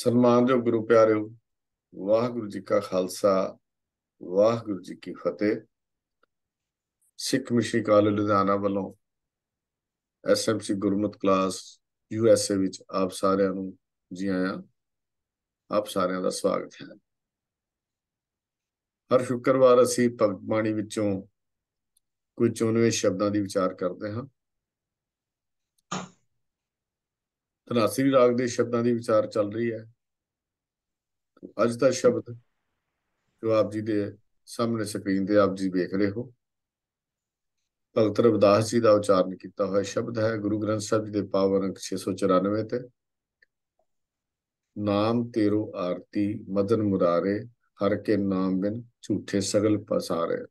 ਸਨਮਾਨਯੋਗ ਗੁਰੂ ਪਿਆਰਿਓ, ਵਾਹਿਗੁਰੂ ਜੀ ਕਾ ਖਾਲਸਾ, ਵਾਹਿਗੁਰੂ ਜੀ ਕੀ ਫਤਿਹ। ਸਿੱਖ mission college Ludhiana ਵੱਲੋਂ ਐਸਐਮਸੀ ਗੁਰਮਤਿ ਕਲਾਸ ਯੂਐਸਏ ਵਿੱਚ ਆਪ ਸਾਰਿਆਂ ਨੂੰ ਜੀ ਆਇਆਂ। ਆਪ ਸਾਰਿਆਂ ਦਾ ਸਵਾਗਤ ਹੈ। ਹਰ ਸ਼ੁੱਕਰਵਾਰ ਅਸੀਂ ਭਗਤ ਬਾਣੀ ਵਿੱਚੋਂ ਕੁਝ ਚੁਣਵੇਂ ਸ਼ਬਦਾਂ ਦੀ ਵਿਚਾਰ ਕਰਦੇ ਹਾਂ। ਧਨਾਸਰੀ ਰਾਗ ਦੇ ਸ਼ਬਦਾਂ ਦੀ ਵਿਚਾਰ ਚੱਲ ਰਹੀ ਹੈ। ਅੱਜ ਦਾ ਸ਼ਬਦ ਜੋ ਆਪ ਜੀ ਦੇ ਸਾਹਮਣੇ ਸਕਰੀਨ ਤੇ ਆਪ ਜੀ ਵੇਖ ਰਹੇ ਹੋ, ਭਗਤ ਰਵਿਦਾਸ ਜੀ ਦਾ ਉਚਾਰਨ ਕੀਤਾ ਹੋਇਆ ਸ਼ਬਦ ਹੈ। ਗੁਰੂ ਗ੍ਰੰਥ ਸਾਹਿਬ ਜੀ ਦੇ ਪਾਵਨ ਅੰਕ 694 ਤੇ ਨਾਮ ਤੇਰੋ ਆਰਤੀ ਮਦਨ ਮੁਰਾਰੇ, ਹਰ ਕੇ ਨਾਮ ਬਿਨ ਝੂਠੇ ਸਗਲ ਪਸਾਰੇ।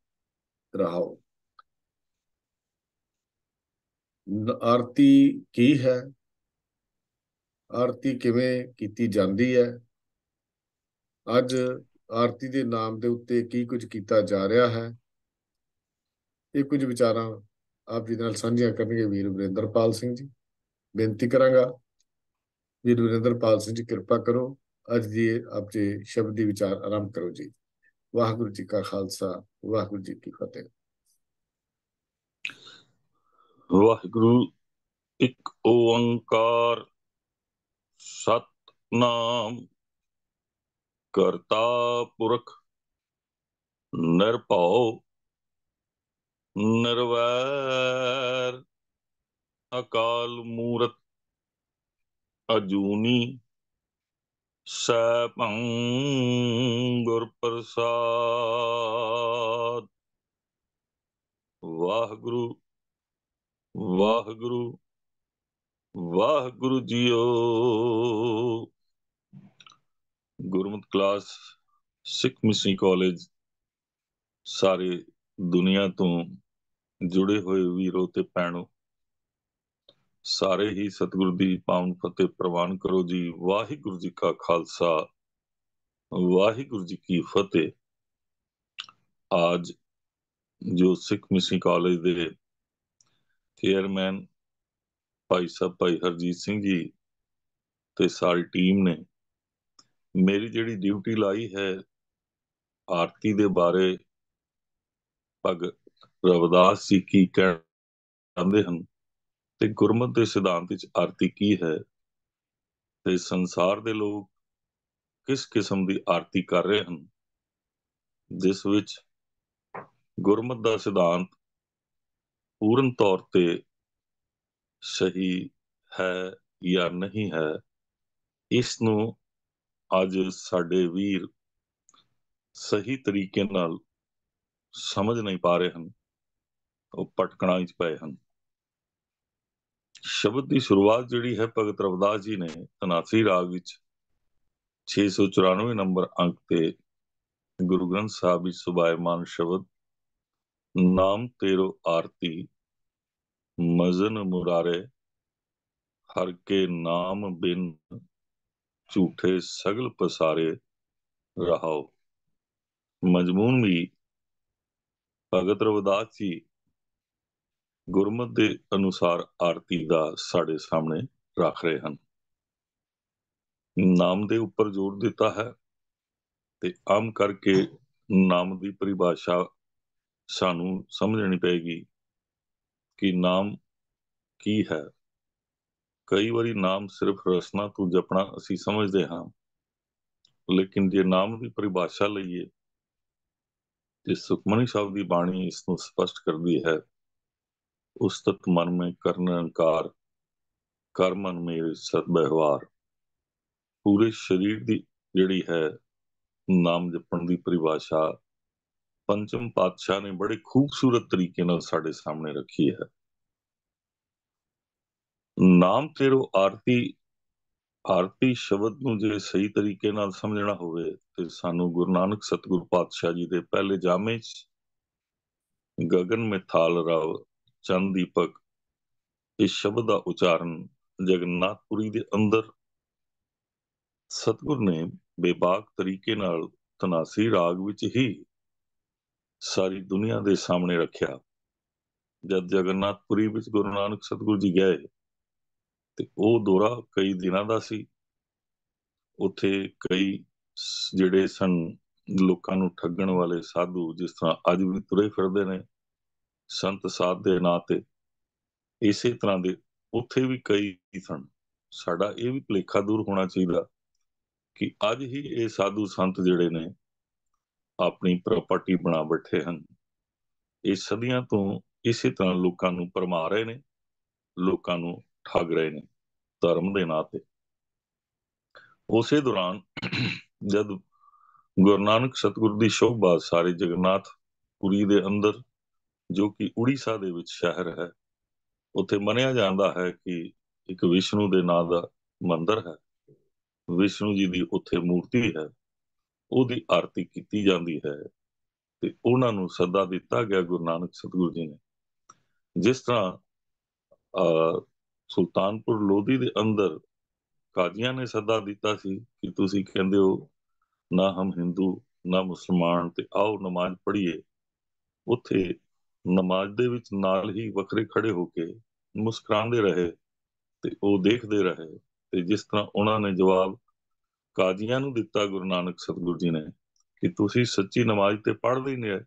ਰਹਾਓ। ਆਰਤੀ ਕੀ ਹੈ? ਆਰਤੀ ਕਿਵੇਂ ਕੀਤੀ ਜਾਂਦੀ ਹੈ? ਅੱਜ ਆਰਤੀ ਦੇ ਨਾਮ ਦੇ ਉੱਤੇ ਕੀ ਕੁਝ ਕੀਤਾ ਜਾ ਰਿਹਾ ਹੈ, ਇਹ ਕੁਝ ਵਿਚਾਰਾਂ ਆਪ ਜੀ ਨਾਲ ਸਾਂਝੀਆਂ ਕਰਨਗੇ ਵੀਰ ਵਰਿੰਦਰਪਾਲ ਸਿੰਘ ਜੀ। ਬੇਨਤੀ ਕਰਾਂਗਾ, ਵੀਰ ਵਰਿੰਦਰਪਾਲ ਸਿੰਘ ਜੀ ਕਿਰਪਾ ਕਰੋ, ਅੱਜ ਦੀ ਆਪ ਜੀ ਸ਼ਬਦ ਦੀ ਵਿਚਾਰ ਆਰੰਭ ਕਰੋ ਜੀ। ਵਾਹਿਗੁਰੂ ਜੀ ਕਾ ਖਾਲਸਾ, ਵਾਹਿਗੁਰੂ ਜੀ ਕੀ ਫਤਿਹ। ਵਾਹਿਗੁਰੂ ਇੱਕ ਓੰਕਾਰ ਸਤਨਾਮ ਕਰਤਾ ਪੁਰਖ ਨਿਰਭਉ ਨਿਰਵੈਰ ਅਕਾਲ ਮੂਰਤ ਅਜੂਨੀ ਸੈਭੰ ਗੁਰ ਪ੍ਰਸਾਦ। ਵਾਹਿਗੁਰੂ ਵਾਹਿਗੁਰੂ ਵਾਹਿਗੁਰੂ ਜੀਓ। ਗੁਰਮਤਿ ਕਲਾਸ ਸਿੱਖ ਮਿਸ਼ਨ ਕਾਲਜ ਸਾਰੇ ਦੁਨੀਆ ਤੋਂ ਜੁੜੇ ਹੋਏ ਵੀਰੋ ਤੇ ਭੈਣੋ, ਸਾਰੇ ਹੀ ਸਤਿਗੁਰੂ ਦੀ ਪਾਵਨ ਫਤਿਹ ਪ੍ਰਵਾਨ ਕਰੋ ਜੀ। ਵਾਹਿਗੁਰੂ ਜੀ ਕਾ ਖਾਲਸਾ, ਵਾਹਿਗੁਰੂ ਜੀ ਕੀ ਫਤਿਹ। आज जो सिख मिशन कॉलेज ਦੇ ਚੇਅਰਮੈਨ ਭਾਈ ਸਾਹਿਬ ਭਾਈ ਹਰਜੀਤ ਸਿੰਘ ਜੀ ਤੇ ਸਾਰੀ ਟੀਮ ਨੇ ਮੇਰੀ ਜਿਹੜੀ ਡਿਊਟੀ ਲਾਈ ਹੈ ਆਰਤੀ ਦੇ ਬਾਰੇ, ਭਗਤ ਰਵਿਦਾਸ ਜੀ ਕੀ ਕਹਿੰਦੇ ਹਨ ਤੇ ਗੁਰਮਤਿ ਦੇ ਸਿਧਾਂਤ ਵਿੱਚ ਆਰਤੀ ਕੀ ਹੈ ਤੇ ਸੰਸਾਰ ਦੇ ਲੋਕ ਕਿਸ ਕਿਸਮ ਦੀ ਆਰਤੀ ਕਰ ਰਹੇ ਹਨ, ਜਿਸ ਵਿੱਚ ਗੁਰਮਤਿ ਦਾ ਸਿਧਾਂਤ ਪੂਰਨ ਤੌਰ ਤੇ ਸਹੀ ਹੈ ਜਾਂ ਨਹੀਂ ਹੈ, ਇਸ ਨੂੰ ਅੱਜ ਸਾਡੇ ਵੀਰ ਸਹੀ ਤਰੀਕੇ ਨਾਲ ਸਮਝ ਨਹੀਂ ਪਾ ਰਹੇ ਹਨ, ਉਹ ਭਟਕਣਾ ਵਿੱਚ ਪਏ ਹਨ। ਸ਼ਬਦ ਦੀ ਸ਼ੁਰੂਆਤ ਜਿਹੜੀ ਹੈ ਭਗਤ ਰਵਿਦਾਸ ਜੀ ਨੇ ਧਨਾਸਰੀ ਰਾਗ ਵਿੱਚ 694 ਨੰਬਰ ਅੰਕ ਤੇ ਗੁਰੂ ਗ੍ਰੰਥ ਸਾਹਿਬ ਵਿੱਚ ਸੁਭਾਇਮਾਨ ਸ਼ਬਦ ਨਾਮ ਤੇਰੋ ਆਰਤੀ ਮਜ਼ਨ ਮੁਰਾਰੇ, ਹਰ ਕੇ ਨਾਮ ਬਿਨ ਝੂਠੇ ਸਗਲ ਪਸਾਰੇ। ਰਹਾਓ। ਮਜ਼ਮੂਨ ਵੀ ਭਗਤ ਰਵਿਦਾਸ ਜੀ ਗੁਰਮਤਿ ਦੇ ਅਨੁਸਾਰ ਆਰਤੀ ਦਾ ਸਾਡੇ ਸਾਹਮਣੇ ਰੱਖ ਰਹੇ ਹਨ। ਨਾਮ ਦੇ ਉੱਪਰ ਜ਼ੋਰ ਦਿੱਤਾ ਹੈ ਤੇ ਆਮ ਕਰਕੇ ਨਾਮ ਦੀ ਪਰਿਭਾਸ਼ਾ ਸਾਨੂੰ ਸਮਝਣੀ ਪਏਗੀ ਕਿ ਨਾਮ ਕੀ ਹੈ। ਕਈ ਵਾਰੀ ਨਾਮ ਸਿਰਫ ਰਸਨਾ ਤੋਂ ਜਪਣਾ ਅਸੀਂ ਸਮਝਦੇ ਹਾਂ, ਲੇਕਿਨ ਜੇ ਨਾਮ ਦੀ ਪਰਿਭਾਸ਼ਾ ਲਈਏ ਤੇ ਸੁਖਮਨੀ ਸਾਹਿਬ ਦੀ ਬਾਣੀ ਇਸ ਨੂੰ ਸਪਸ਼ਟ ਕਰਦੀ ਹੈ। ਉਸਤਤ ਮਨ ਮੇਂ ਕਰਨ ਅੰਕਾਰ, ਕਰ ਮਨ ਮੇਰੇ ਸਤ ਵਿਵਹਾਰ। ਪੂਰੇ ਸਰੀਰ ਦੀ ਜਿਹੜੀ ਹੈ ਨਾਮ ਜਪਣ ਦੀ ਪਰਿਭਾਸ਼ਾ ਪੰਚਮ ਪਾਤਸ਼ਾਹ ਨੇ ਬੜੇ ਖੂਬਸੂਰਤ ਤਰੀਕੇ ਨਾਲ ਸਾਡੇ ਸਾਹਮਣੇ ਰੱਖੀ ਹੈ। ਨਾਮ ਤੇਰੋ ਆਰਤੀ, ਆਰਤੀ ਸ਼ਬਦ ਨੂੰ ਜੇ ਸਹੀ ਤਰੀਕੇ ਨਾਲ ਸਮਝਣਾ ਹੋਵੇ ਤੇ ਸਾਨੂੰ ਗੁਰੂ ਨਾਨਕ ਸਤਿਗੁਰੂ ਪਾਤਸ਼ਾਹ ਜੀ ਦੇ ਪਹਿਲੇ ਜਾਮੇ 'ਚ ਗਗਨ ਮਿਥਾਲ ਰਵ ਚੰਦ ਦੀਪਕ ਇਸ ਸ਼ਬਦ ਦਾ ਉਚਾਰਨ ਜਗਨਨਾਥਪੁਰੀ ਦੇ ਅੰਦਰ ਸਤਿਗੁਰ ਨੇ ਬੇਬਾਕ ਤਰੀਕੇ ਨਾਲ ਧਨਾਸਰੀ ਰਾਗ ਵਿੱਚ ਹੀ ਸਾਰੀ ਦੁਨੀਆ ਦੇ ਸਾਹਮਣੇ ਰੱਖਿਆ। ਜਦ ਜਗਨਨਾਥਪੁਰੀ ਵਿੱਚ ਗੁਰੂ ਨਾਨਕ ਸਤਿਗੁਰੂ ਜੀ ਗਏ ਤੇ ਉਹ ਦੌਰਾ ਕਈ ਦਿਨਾਂ ਦਾ ਸੀ ਉੱਥੇ ਕਈ ਜਿਹੜੇ ਸਨ ਲੋਕਾਂ ਨੂੰ ਠੱਗਣ ਵਾਲੇ ਸਾਧੂ, ਜਿਸ ਤਰ੍ਹਾਂ ਅੱਜ ਵੀ ਤੁਰੇ ਫਿਰਦੇ ਨੇ ਸੰਤ ਸਾਧ ਦੇ ਨਾਂ ਤੇ, ਇਸੇ ਤਰ੍ਹਾਂ ਦੇ ਉੱਥੇ ਵੀ ਕਈ ਸਨ। ਸਾਡਾ ਇਹ ਵੀ ਭੁਲੇਖਾ ਦੂਰ ਹੋਣਾ ਚਾਹੀਦਾ ਕਿ ਅੱਜ ਹੀ ਇਹ ਸਾਧੂ ਸੰਤ ਜਿਹੜੇ ਨੇ ਆਪਣੀ ਪ੍ਰਾਪਰਟੀ ਬਣਾ ਬੈਠੇ ਹਨ। ਇਹ ਸਦੀਆਂ ਤੋਂ ਇਸੇ ਤਰ੍ਹਾਂ ਲੋਕਾਂ ਨੂੰ ਭਰਮਾ ਰਹੇ ਨੇ, ਲੋਕਾਂ ਨੂੰ ਠੱਗ ਰਹੇ ਨੇ ਧਰਮ ਦੇ ਨਾਂ ਤੇ। ਉਸੇ ਦੌਰਾਨ ਜਦ ਗੁਰੂ ਨਾਨਕ ਸਤਿਗੁਰ ਦੀ ਸ਼ੋਭਾ ਸਾਰੇ ਜਗन्नाथपुरी ਦੇ ਅੰਦਰ, ਜੋ ਕਿ ਉੜੀਸਾ ਦੇ ਵਿੱਚ ਸ਼ਹਿਰ ਹੈ, ਉੱਥੇ ਮੰਨਿਆ ਜਾਂਦਾ ਹੈ ਕਿ ਇੱਕ ਵਿਸ਼ਨੂੰ ਦੇ ਨਾਂ ਦਾ ਮੰਦਿਰ ਹੈ। ਵਿਸ਼ਨੂੰ ਜੀ ਦੀ ਉੱਥੇ ਮੂਰਤੀ ਹੈ, ਉਹਦੀ ਆਰਤੀ ਕੀਤੀ ਜਾਂਦੀ ਹੈ ਤੇ ਉਹਨਾਂ ਨੂੰ ਸੱਦਾ ਦਿੱਤਾ ਗਿਆ ਗੁਰੂ ਨਾਨਕ ਸਤਿਗੁਰੂ ਜੀ ਨੇ। ਜਿਸ ਤਰ੍ਹਾਂ ਸੁਲਤਾਨਪੁਰ ਲੋਧੀ ਦੇ ਅੰਦਰ ਕਾਜ਼ੀਆਂ ਨੇ ਸੱਦਾ ਦਿੱਤਾ ਸੀ ਕਿ ਤੁਸੀਂ ਕਹਿੰਦੇ ਹੋ ਨਾ ਹਮ ਹਿੰਦੂ ਨਾ ਮੁਸਲਮਾਨ, ਤੇ ਆਓ ਨਮਾਜ਼ ਪੜ੍ਹੀਏ। ਉੱਥੇ ਨਮਾਜ਼ ਦੇ ਵਿੱਚ ਨਾਲ ਹੀ ਵੱਖਰੇ ਖੜੇ ਹੋ ਕੇ ਮੁਸਕਰਾਉਂਦੇ ਰਹੇ ਤੇ ਉਹ ਦੇਖਦੇ ਰਹੇ। ਤੇ ਜਿਸ ਤਰ੍ਹਾਂ ਉਹਨਾਂ ਨੇ ਜਵਾਬ ਕਾਜ਼ੀਆਂ ਨੂੰ ਦਿੱਤਾ ਗੁਰੂ ਨਾਨਕ ਸਤਿਗੁਰੂ ਜੀ ਨੇ ਕਿ ਤੁਸੀਂ ਸੱਚੀ ਨਮਾਜ਼ ਤੇ ਪੜ੍ਹਦੇ ਹੀ ਨਹੀਂ,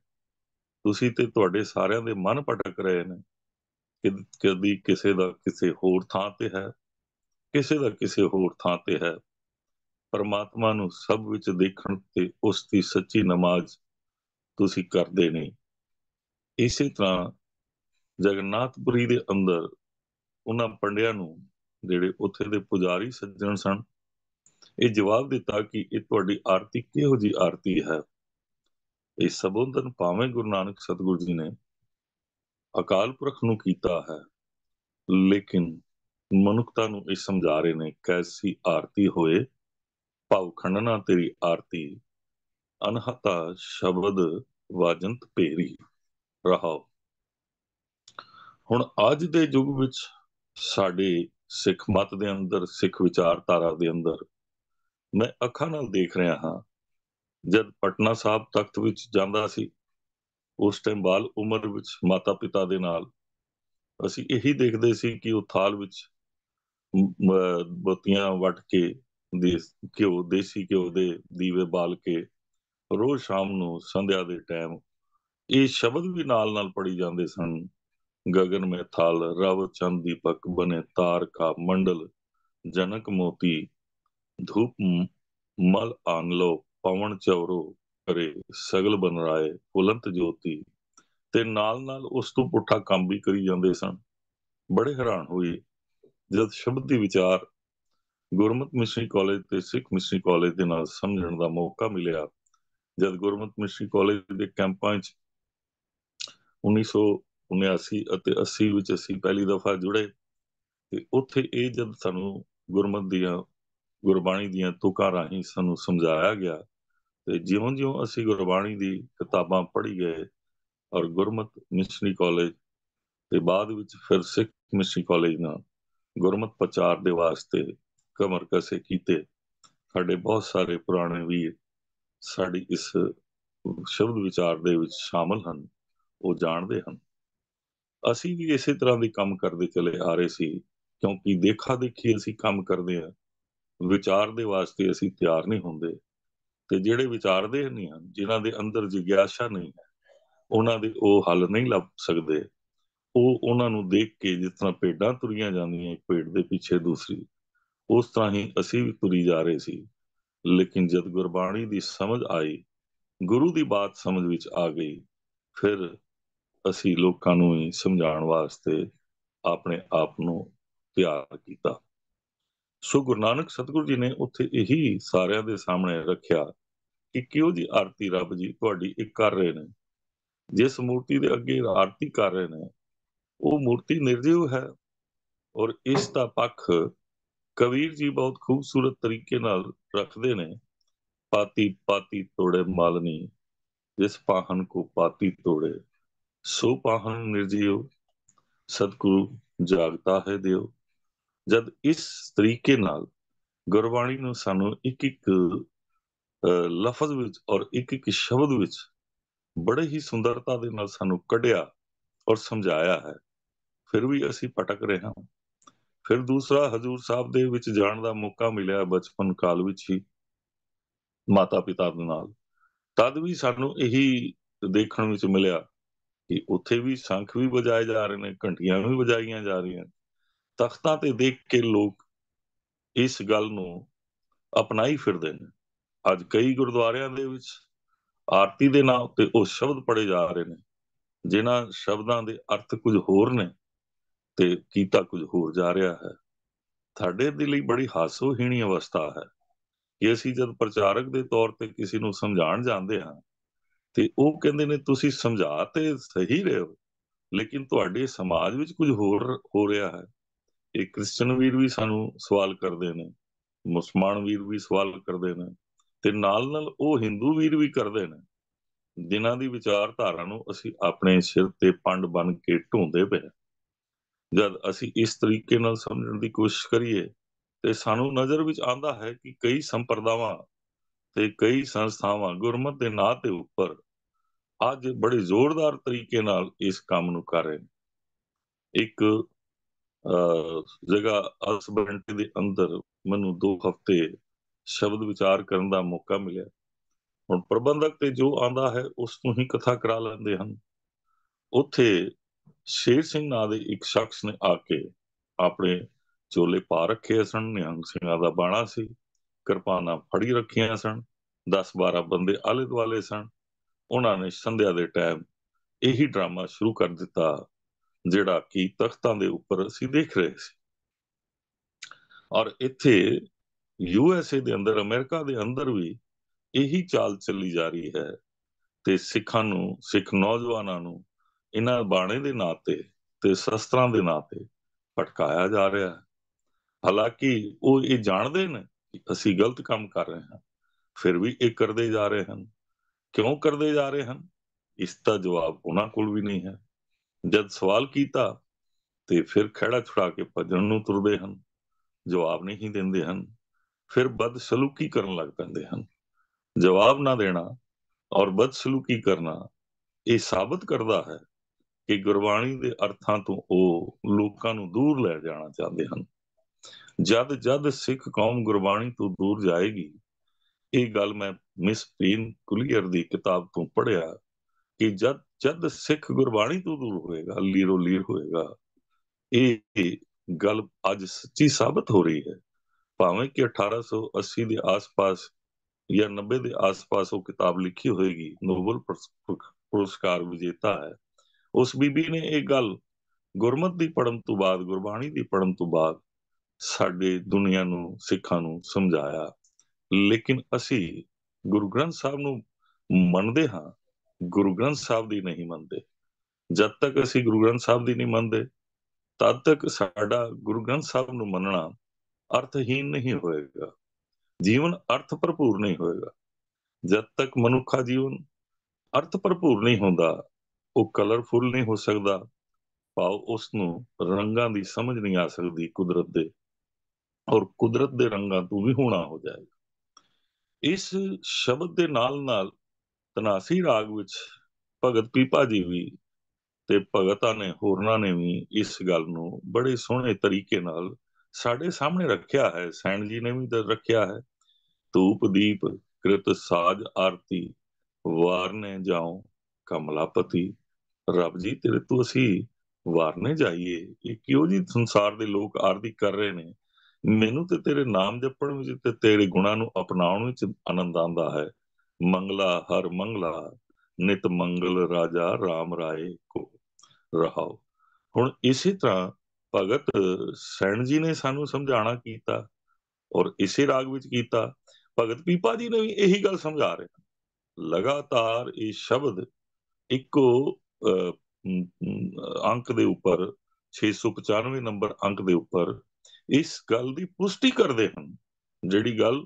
ਤੁਸੀਂ ਤੇ ਤੁਹਾਡੇ ਸਾਰਿਆਂ ਦੇ ਮਨ ਭਟਕ ਰਹੇ ਨੇ, ਕਦੀ ਕਿਸੇ ਦਾ ਕਿਸੇ ਹੋਰ ਥਾਂ ਤੇ ਹੈ, ਕਿਸੇ ਦਾ ਕਿਸੇ ਹੋਰ ਥਾਂ ਤੇ ਹੈ। ਪਰਮਾਤਮਾ ਨੂੰ ਸਭ ਵਿੱਚ ਦੇਖਣ ਤੇ ਉਸ ਦੀ ਸੱਚੀ ਨਮਾਜ਼ ਤੁਸੀਂ ਕਰਦੇ ਨਹੀਂ। ਇਸੇ ਤਰ੍ਹਾਂ ਜਗन्नाथपुरी ਦੇ ਅੰਦਰ ਉਹਨਾਂ ਪੰਡਿਆਂ ਨੂੰ, ਜਿਹੜੇ ਉੱਥੇ ਦੇ ਪੁਜਾਰੀ ਸੱਜਣ ਸਨ, ਇਹ ਜਵਾਬ ਦਿੱਤਾ ਕਿ ਇਹ ਤੁਹਾਡੀ ਆਰਤੀ ਕਿਹੋ ਜਿਹੀ ਆਰਤੀ ਹੈ। ਇਹ ਸੰਬੋਧਨ ਭਾਵੇਂ ਗੁਰੂ ਨਾਨਕ ਸਤਿਗੁਰੂ ਜੀ ਨੇ ਅਕਾਲ ਪੁਰਖ ਨੂੰ ਕੀਤਾ ਹੈ, ਲੇਕਿਨ ਮਨੁੱਖਤਾ ਨੂੰ ਇਹ ਸਮਝਾ ਰਹੇ ਨੇ ਕੈਸੀ ਆਰਤੀ ਹੋਏ ਭਾਵ ਖੰਡਨਾ ਤੇਰੀ ਆਰਤੀ, ਅਨਹਤਾ ਸ਼ਬਦ ਵਾਜੰਤ ਭੇਰੀ ਰਹਾਓ। ਹੁਣ ਅੱਜ ਦੇ ਯੁੱਗ ਵਿੱਚ ਸਾਡੇ ਸਿੱਖ ਮਤ ਦੇ ਅੰਦਰ, ਸਿੱਖ ਵਿਚਾਰਧਾਰਾ ਦੇ ਅੰਦਰ ਮੈਂ ਅੱਖਾਂ ਨਾਲ ਦੇਖ ਰਿਹਾ ਹਾਂ। ਜਦ ਪਟਨਾ ਸਾਹਿਬ ਤਖਤ ਵਿੱਚ ਜਾਂਦਾ ਸੀ, ਉਸ ਟਾਈਮ ਬਾਲ ਉਮਰ ਵਿੱਚ ਮਾਤਾ ਪਿਤਾ ਦੇ ਨਾਲ ਅਸੀਂ ਇਹੀ ਦੇਖਦੇ ਸੀ ਕਿ ਉਹ ਥਾਲ ਵਿੱਚ ਬੱਤੀਆਂ ਵੱਟ ਕੇ ਦੇਸੀ ਘਿਓ ਦੇ ਦੀਵੇ ਬਾਲ ਕੇ ਰੋਜ਼ ਸ਼ਾਮ ਨੂੰ ਸੰਧਿਆ ਦੇ ਟਾਈਮ ਇਹ ਸ਼ਬਦ ਵੀ ਨਾਲ ਨਾਲ ਪੜੀ ਜਾਂਦੇ ਸਨ। ਗगन में थाल रव चंद दीपक बने तार का मंडल, जनक मोती धूप मल आन लो पवन चवरो करे सगल बन राए फुलंत ज्योति। ਤੇ ਨਾਲ ਨਾਲ ਉਸ ਤੋਂ ਪੁੱਠਾ ਕੰਮ ਵੀ ਕਰੀ ਜਾਂਦੇ ਸਨ। ਬੜੇ ਹੈਰਾਨ ਹੋਏ ਜਦ ਸ਼ਬਦ ਦੀ ਵਿਚਾਰ ਗੁਰਮਤ ਮਿਸ਼ਨਰੀ ਕਾਲਜ ਤੇ ਸਿੱਖ ਮਿਸ਼ਨਰੀ ਕਾਲਜ ਦੇ ਨਾਲ ਸਮਝਣ ਦਾ ਮੌਕਾ ਮਿਲਿਆ। ਜਦ ਗੁਰਮਤ ਮਿਸ਼ਨਰੀ ਕਾਲਜ ਦੇ ਕੈਂਪਾਂ 'ਚ 1979 ਅਤੇ 80 ਵਿੱਚ ਅਸੀਂ ਪਹਿਲੀ ਦਫਾ ਜੁੜੇ ਤੇ ਉੱਥੇ ਇਹ ਜਦ ਸਾਨੂੰ ਗੁਰਮਤ ਦੀਆਂ ਗੁਰਬਾਣੀ ਦੀਆਂ ਤੁਕਾਂ ਰਾਹੀਂ ਸਾਨੂੰ ਸਮਝਾਇਆ ਗਿਆ ਤੇ ਜਿਉਂ-ਜਿਉਂ ਅਸੀਂ ਗੁਰਬਾਣੀ ਦੀ ਕਿਤਾਬਾਂ ਪੜ੍ਹੀ ਗਏ ਔਰ ਗੁਰਮਤ ਮਿਸ਼ਨਰੀ ਕਾਲਜ ਤੇ ਬਾਅਦ ਵਿੱਚ ਫਿਰ ਸਿੱਖ ਮਿਸ਼ਨਰੀ ਕਾਲਜ ਨਾਲ ਗੁਰਮਤ ਪ੍ਰਚਾਰ ਦੇ ਵਾਸਤੇ ਕਮਰ ਕਸੇ ਕੀਤੇ। ਸਾਡੇ ਬਹੁਤ ਸਾਰੇ ਪੁਰਾਣੇ ਵੀਰ ਸਾਡੀ ਇਸ ਸ਼ਬਦ ਵਿਚਾਰ ਦੇ ਵਿੱਚ ਸ਼ਾਮਲ ਹਨ, ਉਹ ਜਾਣਦੇ ਹਨ। ਅਸੀਂ ਵੀ ਇਸੇ ਤਰ੍ਹਾਂ ਦੇ ਕੰਮ ਕਰਦੇ ਚਲੇ ਆ ਰਹੇ ਸੀ, ਕਿਉਂਕਿ ਦੇਖਾ ਦੇਖੀ ਅਸੀਂ ਕੰਮ ਕਰਦੇ ਹਾਂ, ਵਿਚਾਰ ਦੇ ਵਾਸਤੇ ਅਸੀਂ ਤਿਆਰ ਨਹੀਂ ਹੁੰਦੇ। ਤੇ ਜਿਹੜੇ ਵਿਚਾਰਦੇ ਨਹੀਂ ਹਨ, ਜਿਨ੍ਹਾਂ ਦੇ ਅੰਦਰ ਜਿਗਿਆਸਾ ਨਹੀਂ ਹੈ, ਉਹਨਾਂ ਦੇ ਉਹ ਹੱਲ ਨਹੀਂ ਲੱਭ ਸਕਦੇ। ਉਹ ਉਹਨਾਂ ਨੂੰ ਦੇਖ ਕੇ ਜਿਸ ਤਰ੍ਹਾਂ ਭੇਡਾਂ ਤੁਰੀਆਂ ਜਾਂਦੀਆਂ ਇੱਕ ਭੇਡ ਦੇ ਪਿੱਛੇ ਦੂਸਰੀ, ਉਸ ਤਰ੍ਹਾਂ ਹੀ ਅਸੀਂ ਵੀ ਤੁਰੀ ਜਾ ਰਹੇ ਸੀ। ਲੇਕਿਨ ਜਦ ਗੁਰਬਾਣੀ ਦੀ ਸਮਝ ਆਈ, ਗੁਰੂ ਦੀ ਬਾਤ ਸਮਝ ਵਿੱਚ ਆ ਗਈ, ਫਿਰ ਅਸੀਂ ਲੋਕਾਂ ਨੂੰ ਹੀ ਸਮਝਾਉਣ ਵਾਸਤੇ ਆਪਣੇ ਆਪ ਨੂੰ ਤਿਆਰ ਕੀਤਾ। ਸੋ ਗੁਰੂ ਨਾਨਕ ਸਤਿਗੁਰੂ ਜੀ ਨੇ ਉੱਥੇ ਇਹੀ ਸਾਰਿਆਂ ਦੇ ਸਾਹਮਣੇ ਰੱਖਿਆ ਕਿ ਕਿਉਂ ਜੀ ਆਰਤੀ ਰੱਬ ਜੀ ਤੁਹਾਡੀ ਇੱਕ ਕਰ ਰਹੇ ਨੇ। ਜਿਸ ਮੂਰਤੀ ਦੇ ਅੱਗੇ ਆਰਤੀ ਕਰ ਰਹੇ ਨੇ ਉਹ ਮੂਰਤੀ ਨਿਰਜੀਵ ਹੈ। ਔਰ ਇਸ ਦਾ ਪੱਖ ਕਬੀਰ ਜੀ ਬਹੁਤ ਖੂਬਸੂਰਤ ਤਰੀਕੇ ਨਾਲ ਰੱਖਦੇ ਨੇ। ਪਾਤੀ ਪਾਤੀ ਤੋੜੇ ਮਾਲਨੀ, ਜਿਸ ਪਾਹਨ ਕੋ ਪਾਤੀ ਤੋੜੇ ਸੋ ਪਾਹਨ ਨਿਰਜੀਵ, ਸਤਿਗੁਰੂ ਜਾਗਤਾ ਹੈ ਦਿਓ। ਜਦ ਇਸ ਤਰੀਕੇ ਨਾਲ ਗੁਰਬਾਣੀ ਨੂੰ ਸਾਨੂੰ ਇੱਕ ਇੱਕ ਲਫ਼ਜ਼ ਵਿੱਚ ਔਰ ਇੱਕ ਇੱਕ ਸ਼ਬਦ ਵਿੱਚ ਬੜੇ ਹੀ ਸੁੰਦਰਤਾ ਦੇ ਨਾਲ ਸਾਨੂੰ ਕੱਢਿਆ ਔਰ ਸਮਝਾਇਆ ਹੈ, ਫਿਰ ਵੀ ਅਸੀਂ ਭਟਕ ਰਹੇ ਹਾਂ। ਫਿਰ ਦੂਸਰਾ ਹਜ਼ੂਰ ਸਾਹਿਬ ਦੇ ਵਿੱਚ ਜਾਣ ਦਾ ਮੌਕਾ ਮਿਲਿਆ ਬਚਪਨ ਕਾਲ ਵਿੱਚ ਹੀ, ਮਾਤਾ ਪਿਤਾ ਦੇ ਨਾਲ। ਤਦ ਵੀ ਸਾਨੂੰ ਇਹੀ ਦੇਖਣ ਵਿੱਚ ਮਿਲਿਆ ਕਿ ਉੱਥੇ ਵੀ ਸ਼ੰਖ ਵੀ ਵਜਾਏ ਜਾ ਰਹੇ ਨੇ, ਘੰਟੀਆਂ ਵੀ ਵਜਾਈਆਂ ਜਾ ਰਹੀਆਂ। ਤਖਤਾਂ ਤੇ ਦੇਖ ਕੇ ਲੋਕ ਇਸ ਗੱਲ ਨੂੰ ਅਪਣਾਈ ਫਿਰਦੇ ਨੇ। ਅੱਜ ਕਈ ਗੁਰਦੁਆਰਿਆਂ ਦੇ ਵਿੱਚ ਆਰਤੀ ਦੇ ਨਾਂ ਉੱਤੇ ਉਹ ਸ਼ਬਦ ਪੜ੍ਹੇ ਜਾ ਰਹੇ ਨੇ, ਜਿਨ੍ਹਾਂ ਸ਼ਬਦਾਂ ਦੇ ਅਰਥ ਕੁਝ ਹੋਰ ਨੇ ਤੇ ਕੀਤਾ ਕੁਝ ਹੋਰ ਜਾ ਰਿਹਾ ਹੈ। ਸਾਡੇ ਦੇ ਲਈ ਬੜੀ ਹਾਸੋਹੀਣੀ ਅਵਸਥਾ ਹੈ ਕਿ ਅਸੀਂ ਜਦ ਪ੍ਰਚਾਰਕ ਦੇ ਤੌਰ ਤੇ ਕਿਸੇ ਨੂੰ ਸਮਝਾਉਣ ਜਾਂਦੇ ਹਾਂ ਤੇ ਉਹ ਕਹਿੰਦੇ ਨੇ ਤੁਸੀਂ ਸਮਝਾ ਤੇ ਸਹੀ ਰਹੇ ਹੋ, ਲੇਕਿਨ ਤੁਹਾਡੇ ਸਮਾਜ ਵਿੱਚ ਕੁਝ ਹੋਰ ਹੋ ਰਿਹਾ ਹੈ। ਇਹ ਕ੍ਰਿਸਚਨ ਵੀਰ ਵੀ ਸਾਨੂੰ ਸਵਾਲ ਕਰਦੇ ਨੇ, ਮੁਸਲਮਾਨ ਵੀਰ ਵੀ ਸਵਾਲ ਕਰਦੇ ਨੇ, ਤੇ ਨਾਲ ਨਾਲ ਉਹ ਹਿੰਦੂ ਵੀਰ ਵੀ ਕਰਦੇ ਨੇ, ਜਿਨ੍ਹਾਂ ਦੀ ਵਿਚਾਰਧਾਰਾ ਨੂੰ ਅਸੀਂ ਆਪਣੇ ਸਿਰ ਤੇ ਪੰਡ ਬਣ ਕੇ ਢੋਂਦੇ ਪਏ। ਜਦ ਅਸੀਂ ਇਸ ਤਰੀਕੇ ਨਾਲ ਸਮਝਣ ਦੀ ਕੋਸ਼ਿਸ਼ ਕਰੀਏ ਤੇ ਸਾਨੂੰ ਨਜ਼ਰ ਵਿੱਚ ਆਉਂਦਾ ਹੈ ਕਿ ਕਈ ਸੰਪਰਦਾਵਾਂ ਤੇ ਕਈ ਸੰਸਥਾਵਾਂ ਗੁਰਮਤ ਦੇ ਨਾਂ ਦੇ ਉੱਪਰ ਅੱਜ ਬੜੇ ਜ਼ੋਰਦਾਰ ਤਰੀਕੇ ਨਾਲ ਇਸ ਕੰਮ ਨੂੰ ਕਰ ਰਹੇ ਨੇ। ਇੱਕ ਜਗ੍ਹਾ ਅਸਬਰੰਟੀ ਦੇ ਅੰਦਰ ਮੈਨੂੰ 2 ਹਫ਼ਤੇ ਸ਼ਬਦ ਵਿਚਾਰ ਕਰਨ ਦਾ ਮੌਕਾ ਮਿਲਿਆ। ਹੁਣ ਪ੍ਰਬੰਧਕ ਤੇ ਜੋ ਆਂਦਾ ਹੈ ਉਸ ਨੂੰ ਹੀ ਕਥਾ ਕਰਾ ਲੈਂਦੇ ਹਨ। ਉੱਥੇ ਸ਼ੇਰ ਸਿੰਘ ਨਾਂ ਦੇ ਇੱਕ ਸ਼ਖਸ ਨੇ ਆ ਕੇ ਆਪਣੇ ਚੋਲੇ ਪਾ ਰੱਖੇ ਸਨ, ਨਿਹੰਗ ਸਿੰਘਾਂ ਦਾ ਬਾਣਾ ਸੀ, ਕਿਰਪਾਨਾਂ ਫੜੀ ਰੱਖੀਆਂ ਸਨ, 10-12 ਬੰਦੇ ਆਲੇ ਦੁਆਲੇ ਸਨ। ਉਹਨਾਂ ਨੇ ਸੰਧਿਆ ਦੇ ਟਾਈਮ ਇਹੀ ਡਰਾਮਾ ਸ਼ੁਰੂ ਕਰ ਦਿੱਤਾ ਜਿਹੜਾ ਕਿ ਤਖਤਾਂ ਦੇ ਉੱਪਰ ਅਸੀਂ ਦੇਖ ਰਹੇ ਸੀ। ਔਰ ਇੱਥੇ USA ਦੇ ਅੰਦਰ, ਅਮਰੀਕਾ ਦੇ ਅੰਦਰ ਵੀ ਇਹੀ ਚਾਲ ਚੱਲੀ ਜਾ ਰਹੀ ਹੈ ਤੇ ਸਿੱਖਾਂ ਨੂੰ, ਸਿੱਖ ਨੌਜਵਾਨਾਂ ਨੂੰ ਇਹਨਾਂ ਬਾਣੇ ਦੇ ਨਾਂ ਤੇ ਸ਼ਸਤਰਾਂ ਦੇ ਨਾਂ ਤੇ ਭਟਕਾਇਆ ਜਾ ਰਿਹਾ ਹੈ। ਹਾਲਾਂਕਿ ਉਹ ਇਹ ਜਾਣਦੇ ਨੇ ਕਿ ਅਸੀਂ ਗਲਤ ਕੰਮ ਕਰ ਰਹੇ ਹਾਂ, ਫਿਰ ਵੀ ਇਹ ਕਰਦੇ ਜਾ ਰਹੇ ਹਨ। ਕਿਉਂ ਕਰਦੇ ਜਾ ਰਹੇ ਹਨ, ਇਸ ਦਾ ਜਵਾਬ ਉਹਨਾਂ ਕੋਲ ਵੀ ਨਹੀਂ ਹੈ। ਜਦ ਸਵਾਲ ਕੀਤਾ ਤੇ ਫਿਰ ਖਹਿੜਾ ਛੁਡਾ ਕੇ ਭੱਜਣ ਨੂੰ ਤੁਰਦੇ ਹਨ, ਜਵਾਬ ਨਹੀਂ ਦਿੰਦੇ ਹਨ, ਫਿਰ ਬਦਸਲੂਕੀ ਕਰਨ ਲੱਗ ਪੈਂਦੇ ਹਨ। ਜਵਾਬ ਨਾ ਦੇਣਾ ਔਰ ਬਦਸਲੂਕੀ ਕਰਨਾ ਇਹ ਸਾਬਤ ਕਰਦਾ ਹੈ ਕਿ ਗੁਰਬਾਣੀ ਦੇ ਅਰਥਾਂ ਤੋਂ ਉਹ ਲੋਕਾਂ ਨੂੰ ਦੂਰ ਲੈ ਜਾਣਾ ਚਾਹੁੰਦੇ ਹਨ। ਜਦ ਜਦ ਸਿੱਖ ਕੌਮ ਗੁਰਬਾਣੀ ਤੋਂ ਦੂਰ ਜਾਏਗੀ, ਇਹ ਗੱਲ ਮੈਂ ਮਿਸ ਪ੍ਰੀਨ ਕੁਲੀਅਰ ਦੀ ਕਿਤਾਬ ਤੋਂ ਪੜ੍ਹਿਆ ਕਿ ਜਦ ਜਦ ਸਿੱਖ ਗੁਰਬਾਣੀ ਤੋਂ ਦੂਰ ਹੋਏਗਾ, ਲੀਰੋ ਲੀਰ ਹੋਏਗਾ। ਇਹ ਗੱਲ ਅੱਜ ਸੱਚੀ ਸਾਬਤ ਹੋ ਰਹੀ ਹੈ। ਭਾਵੇਂ ਕਿ 1880 ਦੇ ਆਸ-ਪਾਸ ਜਾਂ 90 ਦੇ ਆਸ-ਪਾਸ ਉਹ ਕਿਤਾਬ ਲਿਖੀ ਹੋਏਗੀ, ਨੋਬਲ ਪੁਰਸਕਾਰ ਵਿਜੇਤਾ ਹੈ। ਉਸ ਬੀਬੀ ਨੇ ਇਹ ਗੱਲ ਗੁਰਮਤ ਦੀ ਪੜ੍ਹਨ ਤੋਂ ਬਾਅਦ, ਗੁਰਬਾਣੀ ਦੀ ਪੜ੍ਹਨ ਤੋਂ ਬਾਅਦ ਸਾਡੇ ਦੁਨੀਆ ਨੂੰ, ਸਿੱਖਾਂ ਨੂੰ ਸਮਝਾਇਆ। ਲੇਕਿਨ ਅਸੀਂ ਗੁਰੂ ਗ੍ਰੰਥ ਸਾਹਿਬ ਨੂੰ ਮੰਨਦੇ ਹਾਂ, ਗੁਰੂ ਗ੍ਰੰਥ ਸਾਹਿਬ ਦੀ ਨਹੀਂ ਮੰਨਦੇ। ਜਦ ਤੱਕ ਅਸੀਂ ਗੁਰੂ ਗ੍ਰੰਥ ਸਾਹਿਬ ਦੀ ਨਹੀਂ ਮੰਨਦੇ, ਤਦ ਤੱਕ ਸਾਡਾ ਗੁਰੂ ਗ੍ਰੰਥ ਸਾਹਿਬ ਨੂੰ ਮੰਨਣਾ ਅਰਥਹੀਨ ਨਹੀਂ ਹੋਏਗਾ, ਜੀਵਨ ਅਰਥ ਭਰਪੂਰ ਨਹੀਂ ਹੋਏਗਾ। ਜਦ ਤੱਕ ਮਨੁੱਖਾ ਜੀਵਨ ਅਰਥ ਭਰਪੂਰ ਨਹੀਂ ਹੁੰਦਾ, ਉਹ ਕਲਰਫੁਲ ਨਹੀਂ ਹੋ ਸਕਦਾ, ਭਾਵ ਉਸ ਨੂੰ ਰੰਗਾਂ ਦੀ ਸਮਝ ਨਹੀਂ ਆ ਸਕਦੀ ਕੁਦਰਤ ਦੇ, ਔਰ ਕੁਦਰਤ ਦੇ ਰੰਗਾਂ ਤੋਂ ਵੀ ਹੋਣਾ ਹੋ ਜਾਏਗਾ। ਇਸ ਸ਼ਬਦ ਦੇ ਨਾਲ ਨਾਲ ਧਨਾਸੀ ਰਾਗ ਵਿੱਚ ਭਗਤ ਪੀਪਾ ਜੀ ਵੀ ਤੇ ਭਗਤਾਂ ਨੇ, ਹੋਰਨਾਂ ਨੇ ਵੀ ਇਸ ਗੱਲ ਨੂੰ ਬੜੇ ਸੋਹਣੇ ਤਰੀਕੇ ਨਾਲ ਸਾਡੇ ਸਾਹਮਣੇ ਰੱਖਿਆ ਹੈ। ਸੈਣ ਜੀ ਨੇ ਵੀ ਰੱਖਿਆ ਹੈ। ਧੂਪ ਦੀਪ ਕ੍ਰਿਤ ਸਾਜ ਆਰਤੀ, ਵਾਰਨੇ ਜਾਉ ਕਮਲਾਪਤੀ। ਰੱਬ ਜੀ, ਤੇਰੇ ਤੋਂ ਅਸੀਂ ਵਾਰਨੇ ਜਾਈਏ, ਇਹ ਕਿਉਂ ਜੀ ਸੰਸਾਰ ਦੇ ਲੋਕ ਆਰਤੀ ਕਰ ਰਹੇ ਨੇ। ਮੈਨੂੰ ਤੇ ਤੇਰੇ ਨਾਮ ਜਪਣ ਵਿੱਚ ਤੇ ਤੇਰੇ ਗੁਣਾਂ ਨੂੰ ਅਪਣਾਉਣ ਵਿੱਚ ਆਨੰਦ ਆਉਂਦਾ ਹੈ। ਮੰਗਲਾ ਹਰ ਮੰਗਲਾ, ਨਿਤ ਮੰਗਲ ਰਾਜਾ ਰਾਮ ਰਾਏ ਕੋ ਰਹਾਓ। ਹੁਣ ਇਸੇ ਤਰ੍ਹਾਂ ਭਗਤ ਸੈਣ ਜੀ ਨੇ ਸਾਨੂੰ ਸਮਝਾਣਾ ਕੀਤਾ, ਔਰ ਇਸੇ ਰਾਗ ਵਿੱਚ ਕੀਤਾ। ਭਗਤ ਪੀਪਾ ਜੀ ਨੇ ਵੀ ਇਹੀ ਗੱਲ ਸਮਝਾ ਰਹੇ ਹਨ। ਲਗਾਤਾਰ ਇਹ ਸ਼ਬਦ ਇੱਕੋ ਅੰਕ ਦੇ ਉੱਪਰ, 695 ਨੰਬਰ ਅੰਕ ਦੇ ਉੱਪਰ ਇਸ ਗੱਲ ਦੀ ਪੁਸ਼ਟੀ ਕਰਦੇ ਹਨ, ਜਿਹੜੀ ਗੱਲ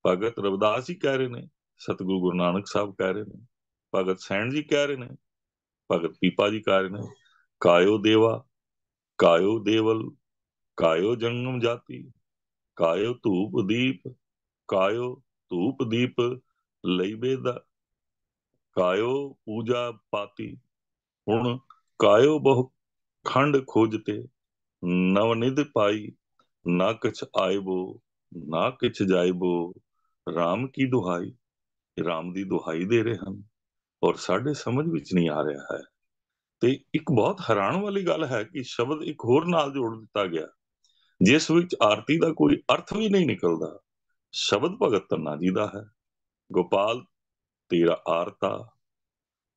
ਭਗਤ ਰਵਿਦਾਸ ਜੀ ਕਹਿ ਰਹੇ ਨੇ, ਸਤਿਗੁਰੂ ਗੁਰੂ ਨਾਨਕ ਸਾਹਿਬ ਕਹਿ ਰਹੇ ਨੇ, ਭਗਤ ਸੈਣ ਜੀ ਕਹਿ ਰਹੇ ਨੇ, ਭਗਤ ਪੀਪਾ ਜੀ ਕਹਿ ਰਹੇ ਨੇ। ਕਾਇਓ ਦੇਵਾ, ਕਾਇਓ ਦੇਵਲ, ਕਾਇਓ ਜੰਗਮ ਜਾਤੀ, ਕਾਇਓ ਧੂਪ ਦੀਪ, ਕਾਇਓ ਧੂਪ ਦੀਪ ਲਈ ਬੇਦਾ, ਕਾਇਓ ਪੂਜਾ ਪਾਤੀ। ਹੁਣ ਕਾਇਓ ਬਹੁ ਖੰਡ ਖੋਜਤੇ, नवनिध पाई, ना कछ आयबो, ना किछ जायबो, राम की दुहाई। राम ਦੀ ਦੁਹਾਈ ਦੇ ਰਹੇ ਹਨ ਔਰ ਸਾਡੇ ਸਮਝ ਵਿੱਚ ਨਹੀਂ ਆ ਰਿਹਾ ਹੈ। ਤੇ ਇੱਕ ਬਹੁਤ ਹੈਰਾਨ ਵਾਲੀ ਗੱਲ ਹੈ ਕਿ ਸ਼ਬਦ ਇੱਕ ਹੋਰ ਨਾਲ ਜੋੜ ਦਿੱਤਾ ਗਿਆ, ਜਿਸ ਵਿੱਚ ਆਰਤੀ ਦਾ ਕੋਈ ਅਰਥ ਵੀ ਨਹੀਂ ਨਿਕਲਦਾ। ਸ਼ਬਦ ਭਗਤ ਧੰਨਾ ਜੀ ਦਾ ਹੈ। ਗੋਪਾਲ ਤੇਰਾ ਆਰਤਾ,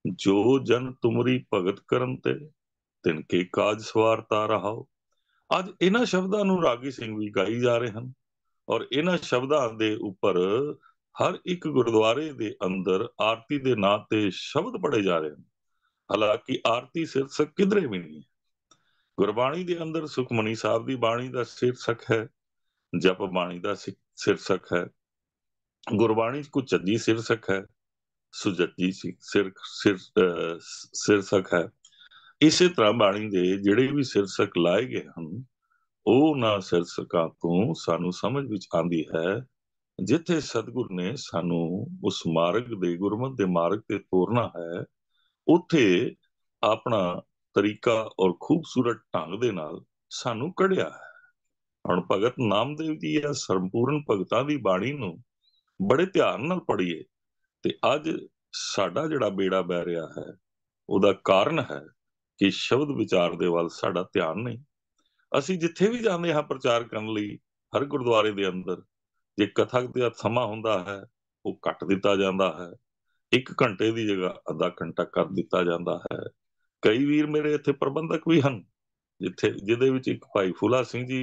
ਜੋ ਜਨ ਤੁਮਰੀ ਭਗਤ ਕਰਨ ਤੇ, ਤਿਨ ਕੇ ਕਾਜ ਸਵਾਰਤਾ ਰਹਾਓ। ਅੱਜ ਇਹਨਾਂ ਸ਼ਬਦਾਂ ਨੂੰ ਰਾਗੀ ਸਿੰਘ ਵੀ ਗਾਈ ਜਾ ਰਹੇ ਹਨ ਔਰ ਇਹਨਾਂ ਸ਼ਬਦਾਂ ਦੇ ਉੱਪਰ ਹਰ ਇੱਕ ਗੁਰਦੁਆਰੇ ਦੇ ਅੰਦਰ ਆਰਤੀ ਦੇ ਨਾਂ ਤੇ ਸ਼ਬਦ ਪੜੇ ਜਾ ਰਹੇ ਹਨ। ਹਾਲਾਂਕਿ ਆਰਤੀ ਸਿਰਸਕ ਕਿਧਰੇ ਵੀ ਨਹੀਂ ਹੈ। ਗੁਰਬਾਣੀ ਦੇ ਅੰਦਰ ਸੁਖਮਨੀ ਸਾਹਿਬ ਦੀ ਬਾਣੀ ਦਾ ਸਿਰਸਕ ਹੈ, ਜਪ ਬਾਣੀ ਦਾ ਸਿਰਸਕ ਹੈ। ਗੁਰਬਾਣੀ ਚ ਕੁਚੱਜੀ ਸਿਰਸਕ ਹੈ, ਸੁਜੱਜੀ ਸਿਰਸਕ ਹੈ। ਇਸੇ ਤਰ੍ਹਾਂ ਬਾਣੀ ਦੇ ਜਿਹੜੇ ਵੀ ਸਿਰਸਕ ਲਾਏ ਗਏ ਹਨ, ਉਹਨਾਂ ਸਿਰਸਕਾਂ ਤੋਂ ਸਾਨੂੰ ਸਮਝ ਵਿੱਚ ਆਉਂਦੀ ਹੈ, ਜਿੱਥੇ ਸਤਿਗੁਰ ਨੇ ਸਾਨੂੰ ਉਸ ਮਾਰਗ ਦੇ ਗੁਰਮਤਿ ਦੇ ਮਾਰਗ ਤੇ ਤੋਰਨਾ ਹੈ, ਉੱਥੇ ਆਪਣਾ ਤਰੀਕਾ ਔਰ ਖੂਬਸੂਰਤ ਢੰਗ ਦੇ ਨਾਲ ਸਾਨੂੰ ਕਢਿਆ ਹੈ। ਹੁਣ ਭਗਤ ਨਾਮਦੇਵ ਜੀ ਆ ਸੰਪੂਰਨ ਭਗਤਾਂ ਦੀ ਬਾਣੀ ਨੂੰ ਬੜੇ ਧਿਆਨ ਨਾਲ ਪੜ੍ਹੀਏ ਤੇ ਅੱਜ ਸਾਡਾ ਜਿਹੜਾ ਬੇੜਾ ਬਹਿ ਰਿਹਾ ਹੈ, ਉਹਦਾ ਕਾਰਨ ਹੈ ਕਿ ਸ਼ਬਦ ਵਿਚਾਰ ਦੇ ਵੱਲ ਸਾਡਾ ਧਿਆਨ ਨਹੀਂ। ਅਸੀਂ ਜਿੱਥੇ ਵੀ ਜਾਂਦੇ ਹਾਂ ਪ੍ਰਚਾਰ ਕਰਨ ਲਈ, ਹਰ ਗੁਰਦੁਆਰੇ ਦੇ ਅੰਦਰ ਜੇ ਕਥਾ ਦਾ ਸਮਾਂ ਹੁੰਦਾ ਹੈ, ਉਹ ਕੱਟ ਦਿੱਤਾ ਜਾਂਦਾ ਹੈ। 1 ਘੰਟੇ ਦੀ ਜਗ੍ਹਾ ਅੱਧਾ ਘੰਟਾ ਕਰ ਦਿੱਤਾ ਜਾਂਦਾ ਹੈ। ਕਈ ਵੀਰ ਮੇਰੇ ਇੱਥੇ ਪ੍ਰਬੰਧਕ ਵੀ ਹਨ, ਜਿਹਦੇ ਵਿੱਚ ਇੱਕ ਭਾਈ ਫੂਲਾ ਸਿੰਘ ਜੀ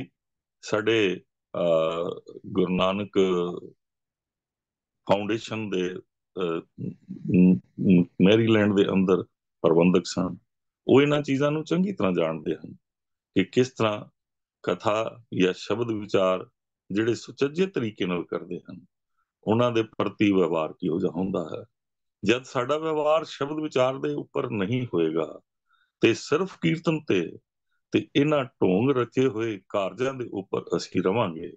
ਸਾਡੇ ਗੁਰੂ ਨਾਨਕ ਫਾਊਂਡੇਸ਼ਨ ਦੇ ਮੈਰੀਲੈਂਡ ਦੇ ਅੰਦਰ ਪ੍ਰਬੰਧਕ ਸਨ। ਉਹ ਇਹਨਾਂ ਚੀਜ਼ਾਂ ਨੂੰ ਚੰਗੀ ਤਰ੍ਹਾਂ ਜਾਣਦੇ ਹਨ ਕਿ ਕਿਸ ਤਰ੍ਹਾਂ ਕਥਾ ਜਾਂ ਸ਼ਬਦ ਵਿਚਾਰ ਜਿਹੜੇ ਸੁਚੱਜੇ ਤਰੀਕੇ ਨਾਲ ਕਰਦੇ ਹਨ, ਉਹਨਾਂ ਦੇ ਪ੍ਰਤੀ ਵਿਵਹਾਰ ਕਿਹੋ ਜਿਹਾ ਹੁੰਦਾ ਹੈ। ਜਦ ਸਾਡਾ ਵਿਵਹਾਰ ਸ਼ਬਦ ਵਿਚਾਰ ਦੇ ਉੱਪਰ ਨਹੀਂ ਹੋਏਗਾ ਤੇ ਸਿਰਫ ਕੀਰਤਨ ਤੇ ਇਹਨਾਂ ਢੋਂਗ ਰਚੇ ਹੋਏ ਕਾਰਜਾਂ ਦੇ ਉੱਪਰ ਅਸੀਂ ਰਵਾਂਗੇ,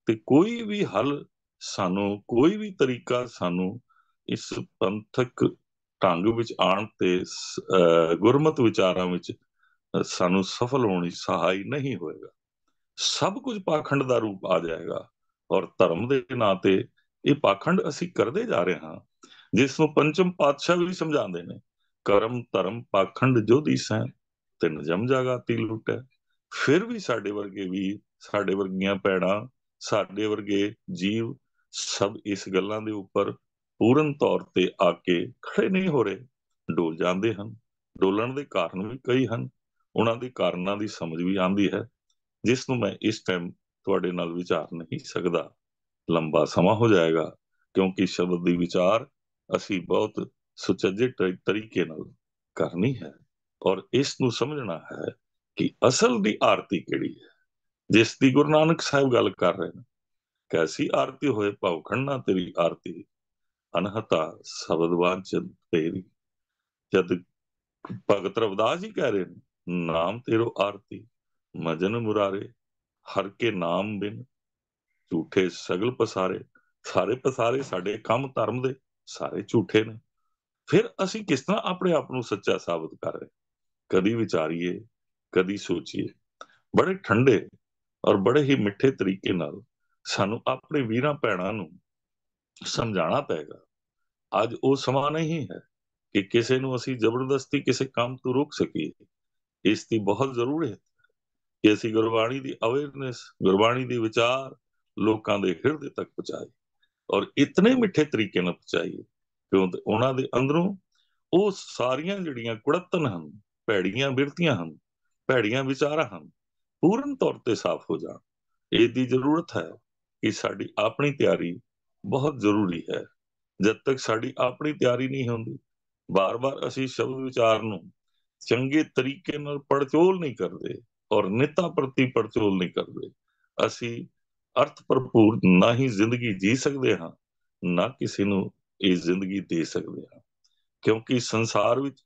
ਤੇ ਕੋਈ ਵੀ ਹੱਲ ਸਾਨੂੰ, ਕੋਈ ਵੀ ਤਰੀਕਾ ਸਾਨੂੰ ਇਸ ਪੰਥਕ ਢੰਗ ਵਿੱਚ ਆਉਣ ਤੇ ਗੁਰਮਤਿ ਵਿਚਾਰਾਂ ਵਿੱਚ ਸਾਨੂੰ ਸਫਲ ਹੋਣ ਵਿੱਚ ਸਹਾਈ ਨਹੀਂ ਹੋਏਗਾ। ਸਭ ਕੁਝ ਪਾਖੰਡ ਦਾ ਰੂਪ ਆ ਜਾਏਗਾ ਔਰ ਧਰਮ ਦੇ ਨਾਂ ਤੇ ਇਹ ਪਾਖੰਡ ਅਸੀਂ ਕਰਦੇ ਜਾ ਰਹੇ ਹਾਂ, ਜਿਸ ਨੂੰ ਪੰਚਮ ਪਾਤਸ਼ਾਹ ਵੀ ਸਮਝਾਉਂਦੇ ਨੇ, ਕਰਮ ਧਰਮ ਪਾਖੰਡ ਜੋ ਦੀਸੈ, ਤਿੰਨ ਜਮ ਜਾਗਾਤੀ ਲੁੱਟੈ। ਫਿਰ ਵੀ ਸਾਡੇ ਵਰਗੇ ਵੀ, ਸਾਡੇ ਵਰਗੀਆਂ ਭੈਣਾਂ, ਸਾਡੇ ਵਰਗੇ ਜੀਵ ਸਭ ਇਸ ਗੱਲਾਂ ਦੇ ਉੱਪਰ ਪੂਰਨ ਤੌਰ ਤੇ ਆ ਕੇ ਖੜੇ ਨਹੀਂ ਹੋ ਰਹੇ, ਡੋਲ ਜਾਂਦੇ ਹਨ। ਡੋਲਣ ਦੇ ਕਾਰਨ ਵੀ ਕਈ ਹਨ, ਉਹਨਾਂ ਦੇ ਕਾਰਨਾਂ ਦੀ ਸਮਝ ਵੀ ਆਉਂਦੀ ਹੈ, ਜਿਸ ਨੂੰ ਮੈਂ ਇਸ ਟਾਈਮ ਤੁਹਾਡੇ ਨਾਲ ਵਿਚਾਰ ਨਹੀਂ ਸਕਦਾ। ਲੰਬਾ ਸਮਾਂ ਹੋ ਜਾਏਗਾ, ਕਿਉਂਕਿ ਸ਼ਬਦ ਦੀ ਵਿਚਾਰ ਅਸੀਂ ਬਹੁਤ ਸੁਚੱਜੇ ਤਰੀਕੇ ਨਾਲ ਕਰਨੀ ਹੈ ਔਰ ਇਸ ਨੂੰ ਸਮਝਣਾ ਹੈ ਕਿ ਅਸਲ ਦੀ ਆਰਤੀ ਕਿਹੜੀ ਹੈ, ਜਿਸ ਦੀ ਗੁਰੂ ਨਾਨਕ ਸਾਹਿਬ ਗੱਲ ਕਰ ਰਹੇ ਨੇ। ਕੈਸੀ ਆਰਤੀ ਹੋਏ ਭਾਉਖੰਡ ਨਾ ਤੇਰੀ ਆਰਤੀ, ਅਨਹਤਾ ਸ਼ਬਦ ਵਾਂਚਨ ਤੇਰੀ। ਜਦ ਭਗਤ ਰਵਿਦਾਸ ਜੀ ਕਹਿ ਰਹੇ ਨੇ, ਨਾਮ ਤੇਰੋ ਆਰਤੀ ਮਜਨ ਮੁਰਾਰੇ, ਹਰ ਕੇ ਨਾਮ ਬਿਨ ਝੂਠੇ ਸਗਲ ਪਸਾਰੇ। ਸਾਰੇ ਪਸਾਰੇ ਸਾਡੇ ਕੰਮ ਧਰਮ ਦੇ ਸਾਰੇ ਝੂਠੇ ਨੇ। ਫਿਰ ਅਸੀਂ ਕਿਸ ਤਰ੍ਹਾਂ ਆਪਣੇ ਆਪ ਨੂੰ ਸੱਚਾ ਸਾਬਤ ਕਰ ਰਹੇ? ਕਦੀ ਵਿਚਾਰੀਏ, ਕਦੀ ਸੋਚੀਏ। ਬੜੇ ਠੰਡੇ ਔਰ ਬੜੇ ਹੀ ਮਿੱਠੇ ਤਰੀਕੇ ਨਾਲ ਸਾਨੂੰ ਆਪਣੇ ਵੀਰਾਂ ਭੈਣਾਂ ਨੂੰ ਸਮਝਾਉਣਾ ਪਏਗਾ। ਅੱਜ ਉਹ ਸਮਾਂ ਨਹੀਂ ਹੈ ਕਿ ਕਿਸੇ ਨੂੰ ਅਸੀਂ ਜ਼ਬਰਦਸਤੀ ਕਿਸੇ ਕੰਮ ਤੋਂ ਰੋਕ ਸਕੀਏ। ਇਸ ਦੀ ਬਹੁਤ ਜ਼ਰੂਰਤ ਹੈ ਕਿ ਅਸੀਂ ਗੁਰਬਾਣੀ ਦੀ ਅਵੇਅਰਨੈਸ, ਗੁਰਬਾਣੀ ਦੀ ਵਿਚਾਰ ਲੋਕਾਂ ਦੇ ਹਿਰਦੇ ਤੱਕ ਪਹੁੰਚਾਈਏ ਔਰ ਇਤਨੇ ਮਿੱਠੇ ਤਰੀਕੇ ਨਾਲ ਪਹੁੰਚਾਈਏ ਕਿ ਉਹਨਾਂ ਦੇ ਅੰਦਰੋਂ ਉਹ ਸਾਰੀਆਂ ਜਿਹੜੀਆਂ ਕੁੜੱਤਨ ਹਨ, ਭੈੜੀਆਂ ਬਿਰਤੀਆਂ ਹਨ, ਭੈੜੀਆਂ ਵਿਚਾਰਾਂ ਹਨ, ਪੂਰਨ ਤੌਰ ਤੇ ਸਾਫ਼ ਹੋ ਜਾਣ। ਇਸ ਦੀ ਜ਼ਰੂਰਤ ਹੈ ਕਿ ਸਾਡੀ ਆਪਣੀ ਤਿਆਰੀ ਬਹੁਤ ਜ਼ਰੂਰੀ ਹੈ। ਜਦ ਤੱਕ ਸਾਡੀ ਆਪਣੀ ਤਿਆਰੀ ਨਹੀਂ ਹੁੰਦੀ, ਬਾਰ-ਬਾਰ ਅਸੀਂ ਸ਼ਬਦ ਵਿਚਾਰ ਨੂੰ ਚੰਗੇ ਤਰੀਕੇ ਨਾਲ ਪੜਚੋਲ ਨਹੀਂ ਕਰਦੇ ਔਰ ਨਿੱਤਾਂ ਪ੍ਰਤੀ ਪੜਚੋਲ ਨਹੀਂ ਕਰਦੇ, ਅਸੀਂ ਅਰਥ ਭਰਪੂਰ ਨਾ ਹੀ ਜ਼ਿੰਦਗੀ ਜੀ ਸਕਦੇ ਹਾਂ, ਨਾ ਕਿਸੇ ਨੂੰ ਇਹ ਜ਼ਿੰਦਗੀ ਦੇ ਸਕਦੇ ਹਾਂ। ਕਿਉਂਕਿ ਸੰਸਾਰ ਵਿੱਚ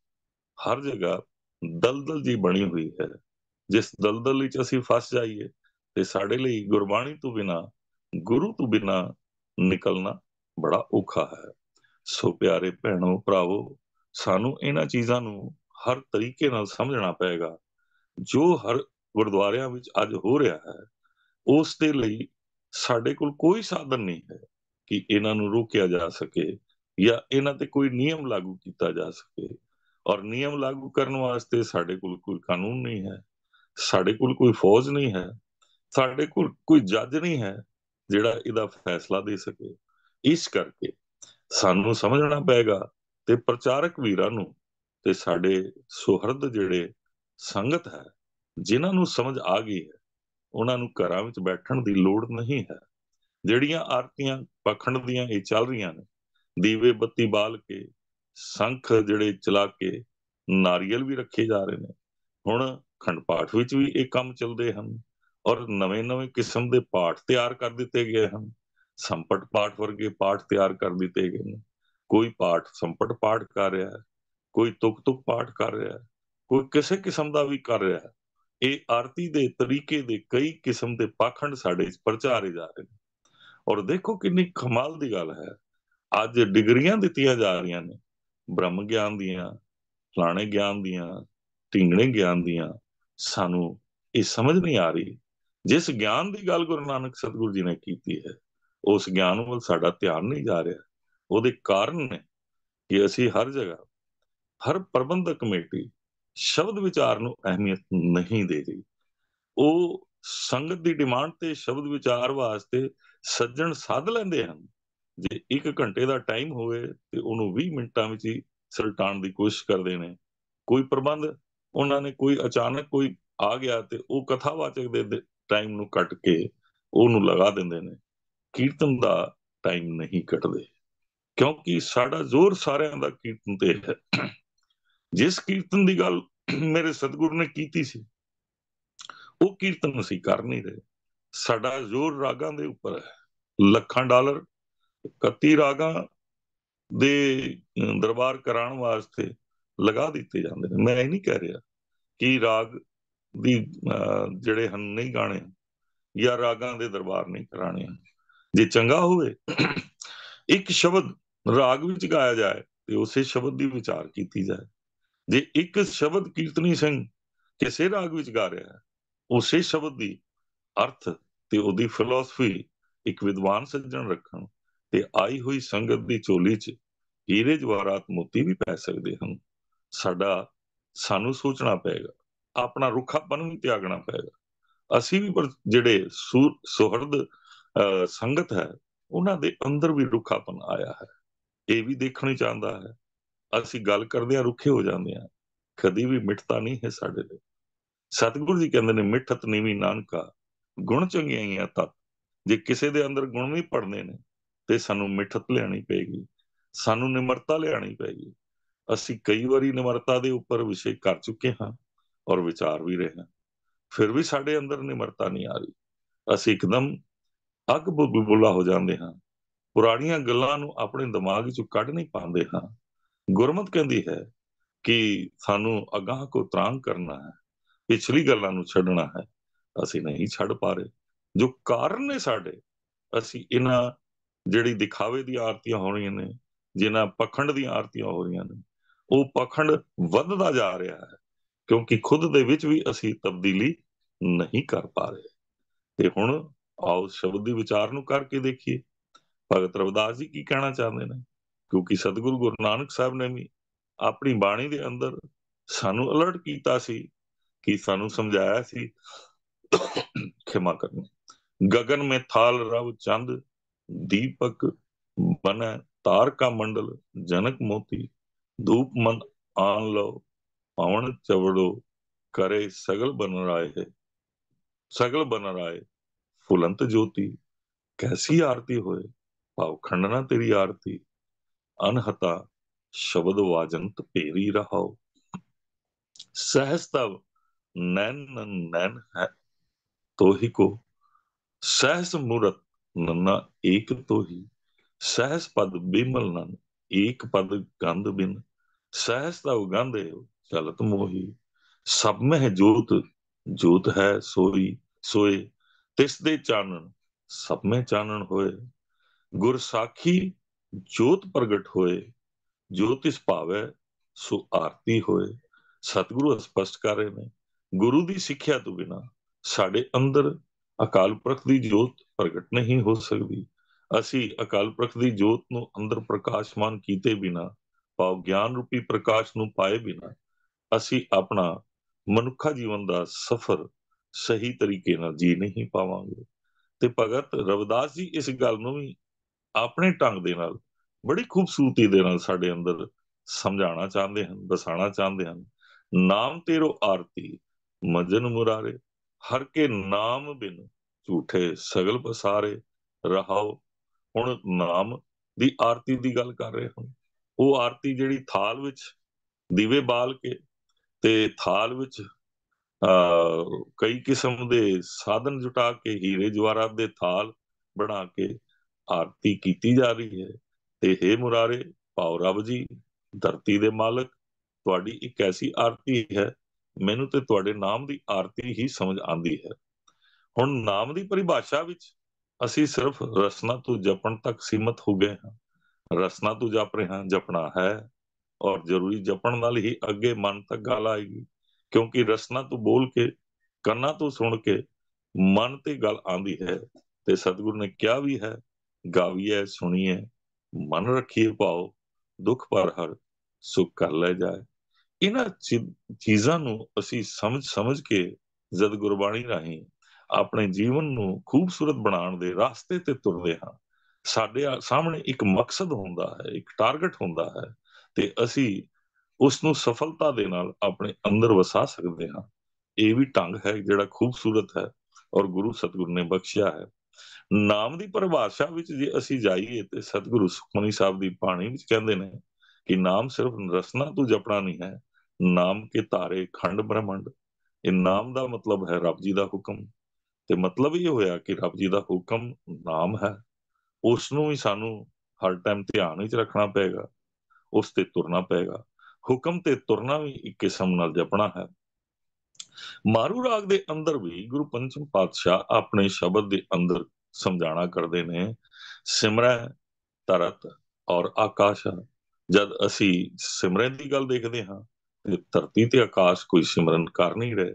ਹਰ ਜਗ੍ਹਾ ਦਲਦਲ ਜੀ ਬਣੀ ਹੋਈ ਹੈ। ਜਿਸ ਦਲਦਲ ਵਿੱਚ ਅਸੀਂ ਫਸ ਜਾਈਏ ਤੇ ਸਾਡੇ ਲਈ ਗੁਰਬਾਣੀ ਤੋਂ ਬਿਨਾਂ, ਗੁਰੂ ਤੋਂ ਬਿਨਾਂ ਨਿਕਲਣਾ ਬੜਾ ਔਖਾ ਹੈ। ਸੋ ਪਿਆਰੇ ਭੈਣੋ ਭਰਾਵੋ, ਸਾਨੂੰ ਇਹਨਾਂ ਚੀਜ਼ਾਂ ਨੂੰ ਹਰ ਤਰੀਕੇ ਨਾਲ ਸਮਝਣਾ ਪਏਗਾ। ਜੋ ਹਰ ਗੁਰਦੁਆਰਿਆਂ ਵਿੱਚ ਅੱਜ ਹੋ ਰਿਹਾ ਹੈ, ਉਸ ਦੇ ਲਈ ਸਾਡੇ ਕੋਲ ਕੋਈ ਸਾਧਨ ਨਹੀਂ ਹੈ ਕਿ ਇਹਨਾਂ ਨੂੰ ਰੋਕਿਆ ਜਾ ਸਕੇ ਜਾਂ ਇਹਨਾਂ ਤੇ ਕੋਈ ਨਿਯਮ ਲਾਗੂ ਕੀਤਾ ਜਾ ਸਕੇ। ਔਰ ਨਿਯਮ ਲਾਗੂ ਕਰਨ ਵਾਸਤੇ ਸਾਡੇ ਕੋਲ ਕੋਈ ਕਾਨੂੰਨ ਨਹੀਂ ਹੈ, ਸਾਡੇ ਕੋਲ ਕੋਈ ਫੌਜ ਨਹੀਂ ਹੈ, ਸਾਡੇ ਕੋਲ ਕੋਈ ਜੱਜ ਨਹੀਂ ਹੈ ਜਿਹੜਾ ਇਹਦਾ ਫੈਸਲਾ ਦੇ ਸਕੇ। ਇਸ ਕਰਕੇ ਸਾਨੂੰ ਸਮਝਣਾ ਪਏਗਾ, ਤੇ ਪ੍ਰਚਾਰਕ ਵੀਰਾਂ ਨੂੰ ਤੇ ਸਾਡੇ ਸੁਹਿਰਦ ਜਿਹੜੇ ਸੰਗਤ ਹੈ, ਜਿਨ੍ਹਾਂ ਨੂੰ ਸਮਝ ਆ ਗਈ ਹੈ, ਉਹਨਾਂ ਨੂੰ ਘਰਾਂ ਵਿੱਚ ਬੈਠਣ ਦੀ ਲੋੜ ਨਹੀਂ ਹੈ। ਜਿਹੜੀਆਂ ਆਰਤੀਆਂ ਪਖੰਡ ਦੀਆਂ ਇਹ ਚੱਲ ਰਹੀਆਂ ਨੇ, ਦੀਵੇ ਬੱਤੀ ਬਾਲ ਕੇ, ਸੰਖ ਜਿਹੜੇ ਚਲਾ ਕੇ, ਨਾਰੀਅਲ ਵੀ ਰੱਖੇ ਜਾ ਰਹੇ ਨੇ। ਹੁਣ ਖੰਡ ਪਾਠ ਵਿੱਚ ਵੀ ਇਹ ਕੰਮ ਚੱਲਦੇ ਹਨ, ਔਰ ਨਵੇਂ-ਨਵੇਂ ਕਿਸਮ ਦੇ ਪਾਠ ਤਿਆਰ ਕਰ ਦਿੱਤੇ ਗਏ ਹਨ। ਸੰਪਟ ਪਾਠ ਵਰਗੇ ਪਾਠ ਤਿਆਰ ਕਰ ਦਿੱਤੇ ਗਏ ਨੇ। ਕੋਈ ਪਾਠ ਸੰਪਟ ਪਾਠ ਕਰ ਰਿਹਾ ਹੈ, ਕੋਈ ਤੁਕ ਪਾਠ ਕਰ ਰਿਹਾ ਹੈ, ਕੋਈ ਕਿਸੇ ਕਿਸਮ ਦਾ ਵੀ ਕਰ ਰਿਹਾ ਹੈ। ਇਹ ਆਰਤੀ ਦੇ ਤਰੀਕੇ ਦੇ ਕਈ ਕਿਸਮ ਦੇ ਪਾਖੰਡ ਸਾਡੇ 'ਚ ਪ੍ਰਚਾਰੇ ਜਾ ਰਹੇ ਨੇ। ਔਰ ਦੇਖੋ ਕਿੰਨੀ ਕਮਾਲ ਦੀ ਗੱਲ ਹੈ, ਅੱਜ ਡਿਗਰੀਆਂ ਦਿੱਤੀਆਂ ਜਾ ਰਹੀਆਂ ਨੇ, ਬ੍ਰਹਮ ਗਿਆਨ ਦੀਆਂ, ਫਲਾਣੇ ਗਿਆਨ ਦੀਆਂ, ਢਿੰਗਣੇ ਗਿਆਨ ਦੀਆਂ। ਸਾਨੂੰ ਇਹ ਸਮਝ ਨਹੀਂ ਆ ਰਹੀ, ਜਿਸ ਗਿਆਨ ਦੀ ਗੱਲ ਗੁਰੂ ਨਾਨਕ ਸਤਿਗੁਰੂ ਜੀ ਨੇ ਕੀਤੀ ਹੈ, ਉਸ ਗਿਆਨ ਵੱਲ ਸਾਡਾ ਧਿਆਨ ਨਹੀਂ ਜਾ ਰਿਹਾ। ਉਹਦੇ ਕਾਰਨ ਨੇ ਕਿ ਅਸੀਂ ਹਰ ਜਗ੍ਹਾ, ਹਰ ਪ੍ਰਬੰਧਕ ਕਮੇਟੀ ਸ਼ਬਦ ਵਿਚਾਰ ਨੂੰ ਅਹਿਮੀਅਤ ਨਹੀਂ ਦੇ ਰਹੀ। ਉਹ ਸੰਗਤ ਦੀ ਡਿਮਾਂਡ ਤੇ ਸ਼ਬਦ ਵਿਚਾਰ ਵਾਸਤੇ ਸੱਜਣ ਸੱਦ ਲੈਂਦੇ ਹਨ। ਜੇ 1 ਘੰਟੇ ਦਾ ਟਾਈਮ ਹੋਵੇ ਤੇ ਉਹਨੂੰ 20 ਮਿੰਟਾਂ ਵਿੱਚ ਹੀ ਸਲਟਾਉਣ ਦੀ ਕੋਸ਼ਿਸ਼ ਕਰਦੇ ਨੇ। ਕੋਈ ਪ੍ਰਬੰਧ ਉਹਨਾਂ ਨੇ, ਕੋਈ ਅਚਾਨਕ ਕੋਈ ਆ ਗਿਆ ਤੇ ਉਹ ਕਥਾਵਾਚਕ ਦੇ ਟਾਈਮ ਨੂੰ ਕੱਟ ਕੇ ਉਹਨੂੰ ਲਗਾ ਦਿੰਦੇ ਨੇ। ਕੀਰਤਨ ਦਾ ਟਾਈਮ ਨਹੀਂ ਕੱਟਦੇ, ਕਿਉਂਕਿ ਸਾਡਾ ਜ਼ੋਰ ਸਾਰਿਆਂ ਦਾ ਕੀਰਤਨ ਤੇ ਹੈ। ਜਿਸ ਕੀਰਤਨ ਦੀ ਗੱਲ ਮੇਰੇ ਸਤਿਗੁਰੂ ਨੇ ਕੀਤੀ ਸੀ, ਉਹ ਕੀਰਤਨ ਅਸੀਂ ਕਰ ਨਹੀਂ ਰਹੇ। ਸਾਡਾ ਜ਼ੋਰ ਰਾਗਾਂ ਦੇ ਉੱਪਰ ਹੈ। ਲੱਖਾਂ ਡਾਲਰ 31 ਰਾਗਾਂ ਦੇ ਦਰਬਾਰ ਕਰਾਉਣ ਵਾਸਤੇ ਲਗਾ ਦਿੱਤੇ ਜਾਂਦੇ ਨੇ। ਮੈਂ ਇਹ ਨਹੀਂ ਕਹਿ ਰਿਹਾ ਕਿ ਰਾਗ ਦੀ ਜਿਹੜੇ ਹਨ ਨਹੀਂ ਗਾਣੇ, ਜਾਂ ਰਾਗਾਂ ਦੇ ਦਰਬਾਰ ਨਹੀਂ ਕਰਾਣੇ ਹਨ। ਜੇ ਚੰਗਾ ਹੋਵੇ ਇੱਕ ਸ਼ਬਦ ਰਾਗ ਵਿੱਚ ਗਾਇਆ ਜਾਏ ਤੇ ਉਸੇ ਸ਼ਬਦ ਦੀ ਵਿਚਾਰ ਕੀਤੀ ਜਾਏ। ਜੇ ਇੱਕ ਸ਼ਬਦ ਕੀਰਤਨੀ ਸਿੰਘ ਕਿਸੇ ਰਾਗ ਵਿੱਚ ਗਾ ਰਿਹਾ ਹੈ, ਉਸੇ ਸ਼ਬਦ ਦੀ ਅਰਥ ਤੇ ਉਹਦੀ ਫਿਲਾਸਫੀ ਇੱਕ ਵਿਦਵਾਨ ਸੱਜਣ ਰੱਖਣ ਤੇ ਆਈ ਹੋਈ ਸੰਗਤ ਦੀ ਝੋਲੀ 'ਚ ਹੀਰੇ ਜਵਾਹਰਾਤ ਮੋਤੀ ਵੀ ਪੈ ਸਕਦੇ ਹਨ। ਸਾਨੂੰ ਸੋਚਣਾ ਪਏਗਾ, ਆਪਣਾ ਰੁੱਖਾਪਨ ਵੀ ਤਿਆਗਣਾ ਪਏਗਾ। ਅਸੀਂ ਵੀ ਪਰ ਜਿਹੜੇ ਸੁਹਿਰਦ ਸੰਗਤ ਹੈ, ਉਹਨਾਂ ਦੇ ਅੰਦਰ ਵੀ ਰੁੱਖਾਪਨ ਆਇਆ ਹੈ, ਇਹ ਵੀ ਦੇਖਣਾ ਚਾਹੁੰਦਾ ਹੈ। ਅਸੀਂ ਗੱਲ ਕਰਦੇ ਹਾਂ, ਰੁੱਖੇ ਹੋ ਜਾਂਦੇ ਹਾਂ। ਕਦੀ ਵੀ ਮਿੱਠਤਾ ਨਹੀਂ ਹੈ ਸਾਡੇ ਲਈ। ਸਤਿਗੁਰੂ ਜੀ ਕਹਿੰਦੇ ਨੇ, ਮਿੱਠਤ ਨੀਵੀਂ ਨਾਨਕਾ, ਗੁਣ ਚੰਗਿਆਈਆਂ ਤਤ। ਜੇ ਕਿਸੇ ਦੇ ਅੰਦਰ ਗੁਣ ਵੀ ਪੜਨੇ ਨੇ ਤੇ ਸਾਨੂੰ ਮਿੱਠਤ ਲਿਆਣੀ ਪਏਗੀ, ਸਾਨੂੰ ਨਿਮਰਤਾ ਲਿਆਣੀ ਪਏਗੀ। ਅਸੀਂ ਕਈ ਵਾਰੀ ਨਿਮਰਤਾ ਦੇ ਉੱਪਰ ਵਿਸ਼ੇ ਕਰ ਚੁੱਕੇ ਹਾਂ ਔਰ ਵਿਚਾਰ ਵੀ ਰਹੇ ਹਾਂ, ਫਿਰ ਵੀ ਸਾਡੇ ਅੰਦਰ ਨਿਮਰਤਾ ਨਹੀਂ ਆ ਰਹੀ। ਅਸੀਂ ਇੱਕਦਮ ਅੱਗ ਬੁਝਬੁਲਾ ਹੋ ਜਾਂਦੇ ਹਾਂ, ਪੁਰਾਣੀਆਂ ਗੱਲਾਂ ਨੂੰ ਆਪਣੇ ਦਿਮਾਗ 'ਚੋਂ ਕੱਢ ਨਹੀਂ ਪਾਉਂਦੇ ਹਾਂ। ਗੁਰਮਤਿ ਕਹਿੰਦੀ ਹੈ ਕਿ ਸਾਨੂੰ ਅਗਾਂਹ ਕੋ ਤਰਾਂਗ ਕਰਨਾ ਹੈ, ਪਿਛਲੀ ਗੱਲਾਂ ਨੂੰ ਛੱਡਣਾ ਹੈ। ਅਸੀਂ ਨਹੀਂ ਛੱਡ ਪਾ ਰਹੇ। ਜੋ ਕਾਰਨ ਨੇ ਸਾਡੇ, ਅਸੀਂ ਇਹਨਾਂ ਜਿਹੜੀ ਦਿਖਾਵੇ ਦੀਆਂ ਆਰਤੀਆਂ ਹੋ ਰਹੀਆਂ ਨੇ, ਜਿਨ੍ਹਾਂ ਪਖੰਡ ਦੀਆਂ ਆਰਤੀਆਂ ਹੋ ਰਹੀਆਂ ਨੇ, ਉਹ ਪਖੰਡ ਵੱਧਦਾ ਜਾ ਰਿਹਾ ਹੈ, ਕਿਉਂਕਿ ਖੁਦ ਦੇ ਵਿੱਚ ਵੀ ਅਸੀਂ ਤਬਦੀਲੀ ਨਹੀਂ ਕਰ ਪਾ ਰਹੇ। ਤੇ ਹੁਣ ਆਓ ਸ਼ਬਦ ਦੀ ਵਿਚਾਰ ਨੂੰ ਕਰਕੇ ਦੇਖੀਏ, ਭਗਤ ਰਵਿਦਾਸ ਜੀ ਕੀ ਕਹਿਣਾ ਚਾਹੁੰਦੇ ਨੇ। ਕਿਉਂਕਿ ਸਤਿਗੁਰੂ ਗੁਰੂ ਨਾਨਕ ਸਾਹਿਬ ਨੇ ਵੀ ਆਪਣੀ ਬਾਣੀ ਦੇ ਅੰਦਰ ਸਾਨੂੰ ਅਲਰਟ ਕੀਤਾ ਸੀ, ਕਿ ਸਾਨੂੰ ਸਮਝਾਇਆ ਸੀ, ਖਿਮਾ ਕਰਨੀ, ਗगन में थाल रव चंद दीपक बनै तार का मंडल जनक मोती धूप मन आन लो पवन चवड़ो करे सगल बन राय फुलंत ज्योति कैसी आरती होए भाव खंडना तेरी आरती अनहता शब्द वाजंत पेरी रहाओ सहस तब नैन नैन है तो ही को सहस मूरत नन्ना एक तो ही सहस पद बिमल नन एक पद गंध बिन सहस तव गंध चलत मोही सब में जोत जोत है सोई सोए तिस दे चानन सब में चानन होए गुर साखी जोत प्रगट होए जो तिस भावै सो आरती होए। सतगुरु स्पष्ट कर रहे ने ਗੁਰੂ ਦੀ ਸਿੱਖਿਆ ਤੋਂ ਬਿਨਾਂ ਸਾਡੇ ਅੰਦਰ ਅਕਾਲ ਪੁਰਖ ਦੀ ਜੋਤ ਪ੍ਰਗਟ ਨਹੀਂ ਹੋ ਸਕਦੀ। ਅਸੀਂ ਅਕਾਲ ਪੁਰਖ ਦੀ ਜੋਤ ਨੂੰ ਅੰਦਰ ਪ੍ਰਕਾਸ਼ਮਾਨ ਕੀਤੇ ਬਿਨਾਂ, ਭਾਵ ਗਿਆਨ ਰੂਪੀ ਪ੍ਰਕਾਸ਼ ਨੂੰ ਪਾਏ ਬਿਨਾਂ, ਅਸੀਂ ਆਪਣਾ ਮਨੁੱਖਾ ਜੀਵਨ ਦਾ ਸਫ਼ਰ ਸਹੀ ਤਰੀਕੇ ਨਾਲ ਜੀ ਨਹੀਂ ਪਾਵਾਂਗੇ। ਤੇ ਭਗਤ ਰਵਿਦਾਸ ਜੀ ਇਸ ਗੱਲ ਨੂੰ ਵੀ ਆਪਣੇ ਢੰਗ ਦੇ ਨਾਲ ਬੜੀ ਖੂਬਸੂਰਤੀ ਦੇ ਨਾਲ ਸਾਡੇ ਅੰਦਰ ਸਮਝਾਉਣਾ ਚਾਹੁੰਦੇ ਹਨ, ਦਸਾਉਣਾ ਚਾਹੁੰਦੇ ਹਨ। ਨਾਮ ਤੇਰੋ ਆਰਤੀ ਮਜਨ ਮੁਰਾਰੇ, ਹਰ ਕੇ ਨਾਮ ਬਿਨ ਝੂਠੇ ਸਗਲ ਪਸਾਰੇ ਰਹਾਓ। ਹੁਣ ਨਾਮ ਦੀ ਆਰਤੀ ਦੀ ਗੱਲ ਕਰ ਰਹੇ ਹਨ। ਉਹ ਆਰਤੀ ਜਿਹੜੀ ਥਾਲ ਵਿੱਚ ਦੀਵੇ ਬਾਲ ਕੇ ਤੇ ਥਾਲ ਵਿੱਚ ਕਈ ਕਿਸਮ ਦੇ ਸਾਧਨ ਜੁਟਾ ਕੇ, ਹੀਰੇ ਜਵਾਹਰਾਤ ਦੇ ਥਾਲ ਬਣਾ ਕੇ ਆਰਤੀ ਕੀਤੀ ਜਾ ਰਹੀ ਹੈ। ਤੇ ਹੇ ਮੁਰਾਰੇ, ਭਾਵ ਰੱਬ ਜੀ, ਧਰਤੀ ਦੇ ਮਾਲਕ, ਤੁਹਾਡੀ ਇੱਕ ਐਸੀ ਆਰਤੀ ਹੈ, ਮੈਨੂੰ ਤੇ ਤੁਹਾਡੇ ਨਾਮ ਦੀ ਆਰਤੀ ਹੀ ਸਮਝ ਆਉਂਦੀ ਹੈ। ਹੁਣ ਨਾਮ ਦੀ ਪਰਿਭਾਸ਼ਾ ਵਿੱਚ ਅਸੀਂ ਸਿਰਫ ਰਸਨਾ ਤੋਂ ਜਪਣ ਤੱਕ ਸੀਮਤ ਹੋ ਗਏ ਹਾਂ। ਰਸਨਾ ਤੋਂ ਜਪ ਰਹੇ ਹਾਂ, ਜਪਣਾ ਹੈ, ਔਰ ਜ਼ਰੂਰੀ ਜਪਣ ਨਾਲ ਹੀ ਅੱਗੇ ਮਨ ਤੱਕ ਗੱਲ ਆਏਗੀ। ਕਿਉਂਕਿ ਰਸਨਾ ਤੋਂ ਬੋਲ ਕੇ, ਕੰਨਾਂ ਤੋਂ ਸੁਣ ਕੇ ਮਨ ਤੇ ਗੱਲ ਆਉਂਦੀ ਹੈ। ਤੇ ਸਤਿਗੁਰੂ ਨੇ ਕਿਹਾ ਵੀ ਹੈ, ਗਾਵੀਐ ਸੁਣੀਐ ਮਨ ਰੱਖੀਏ ਭਾਓ, ਦੁੱਖ ਪਰ ਹਰ ਸੁੱਖ ਕਰ ਲੈ ਜਾਏ। ਇਹਨਾਂ ਚੀਜ਼ਾਂ ਨੂੰ ਅਸੀਂ ਸਮਝ ਸਮਝ ਕੇ ਜਦ ਗੁਰਬਾਣੀ ਰਾਹੀਂ ਆਪਣੇ ਜੀਵਨ ਨੂੰ ਖੂਬਸੂਰਤ ਬਣਾਉਣ ਦੇ ਰਾਸਤੇ ਤੇ ਤੁਰਦੇ ਹਾਂ, ਸਾਡੇ ਸਾਹਮਣੇ ਇੱਕ ਮਕਸਦ ਹੁੰਦਾ ਹੈ, ਇੱਕ ਟਾਰਗੇਟ ਹੁੰਦਾ ਹੈ, ਤੇ ਅਸੀਂ ਉਸ ਨੂੰ ਸਫਲਤਾ ਦੇ ਨਾਲ ਆਪਣੇ ਅੰਦਰ ਵਸਾ ਸਕਦੇ ਹਾਂ। ਇਹ ਵੀ ਢੰਗ ਹੈ ਜਿਹੜਾ ਖੂਬਸੂਰਤ ਹੈ ਔਰ ਗੁਰੂ ਸਤਿਗੁਰੂ ਨੇ ਬਖਸ਼ਿਆ ਹੈ। ਨਾਮ ਦੀ ਪਰਿਭਾਸ਼ਾ ਵਿੱਚ ਜੇ ਅਸੀਂ ਜਾਈਏ ਤੇ ਸਤਿਗੁਰੂ ਸੁਖਮਨੀ ਸਾਹਿਬ ਦੀ ਬਾਣੀ ਵਿੱਚ ਕਹਿੰਦੇ ਨੇ ਕਿ ਨਾਮ ਸਿਰਫ ਰਸਨਾ ਤੋਂ ਜਪਣਾ ਨਹੀਂ ਹੈ, ਨਾਮ ਕੇ ਧਾਰੇ ਖੰਡ ਬ੍ਰਹਮੰਡ। ਇਹ ਨਾਮ ਦਾ ਮਤਲਬ ਹੈ ਰੱਬ ਜੀ ਦਾ ਹੁਕਮ, ਤੇ ਮਤਲਬ ਇਹ ਹੋਇਆ ਕਿ ਰੱਬ ਜੀ ਦਾ ਹੁਕਮ ਨਾਮ ਹੈ। ਉਸ ਨੂੰ ਵੀ ਸਾਨੂੰ ਹਰ ਟਾਈਮ ਧਿਆਨ ਵਿੱਚ ਰੱਖਣਾ ਪਏਗਾ, ਉਸ ਤੇ ਤੁਰਨਾ ਪਏਗਾ। ਹੁਕਮ ਤੇ ਤੁਰਨਾ ਵੀ ਇੱਕ ਕਿਸਮ ਨਾਲ ਜਪਣਾ ਹੈ। ਮਾਰੂ ਰਾਗ ਦੇ ਅੰਦਰ ਵੀ ਗੁਰੂ ਪੰਚਮ ਪਾਤਸ਼ਾਹ ਆਪਣੇ ਸ਼ਬਦ ਦੇ ਅੰਦਰ ਸਮਝਾਣਾ ਕਰਦੇ ਨੇ, ਸਿਮਰੈ ਧਰਤ ਔਰ ਆਕਾਸ਼। ਜਦ ਅਸੀਂ ਸਿਮਰਨ ਦੀ ਗੱਲ ਦੇਖਦੇ ਹਾਂ ਤੇ ਧਰਤੀ ਤੇ ਆਕਾਸ਼ ਕੋਈ ਸਿਮਰਨ ਕਰ ਨਹੀਂ ਰਹੇ,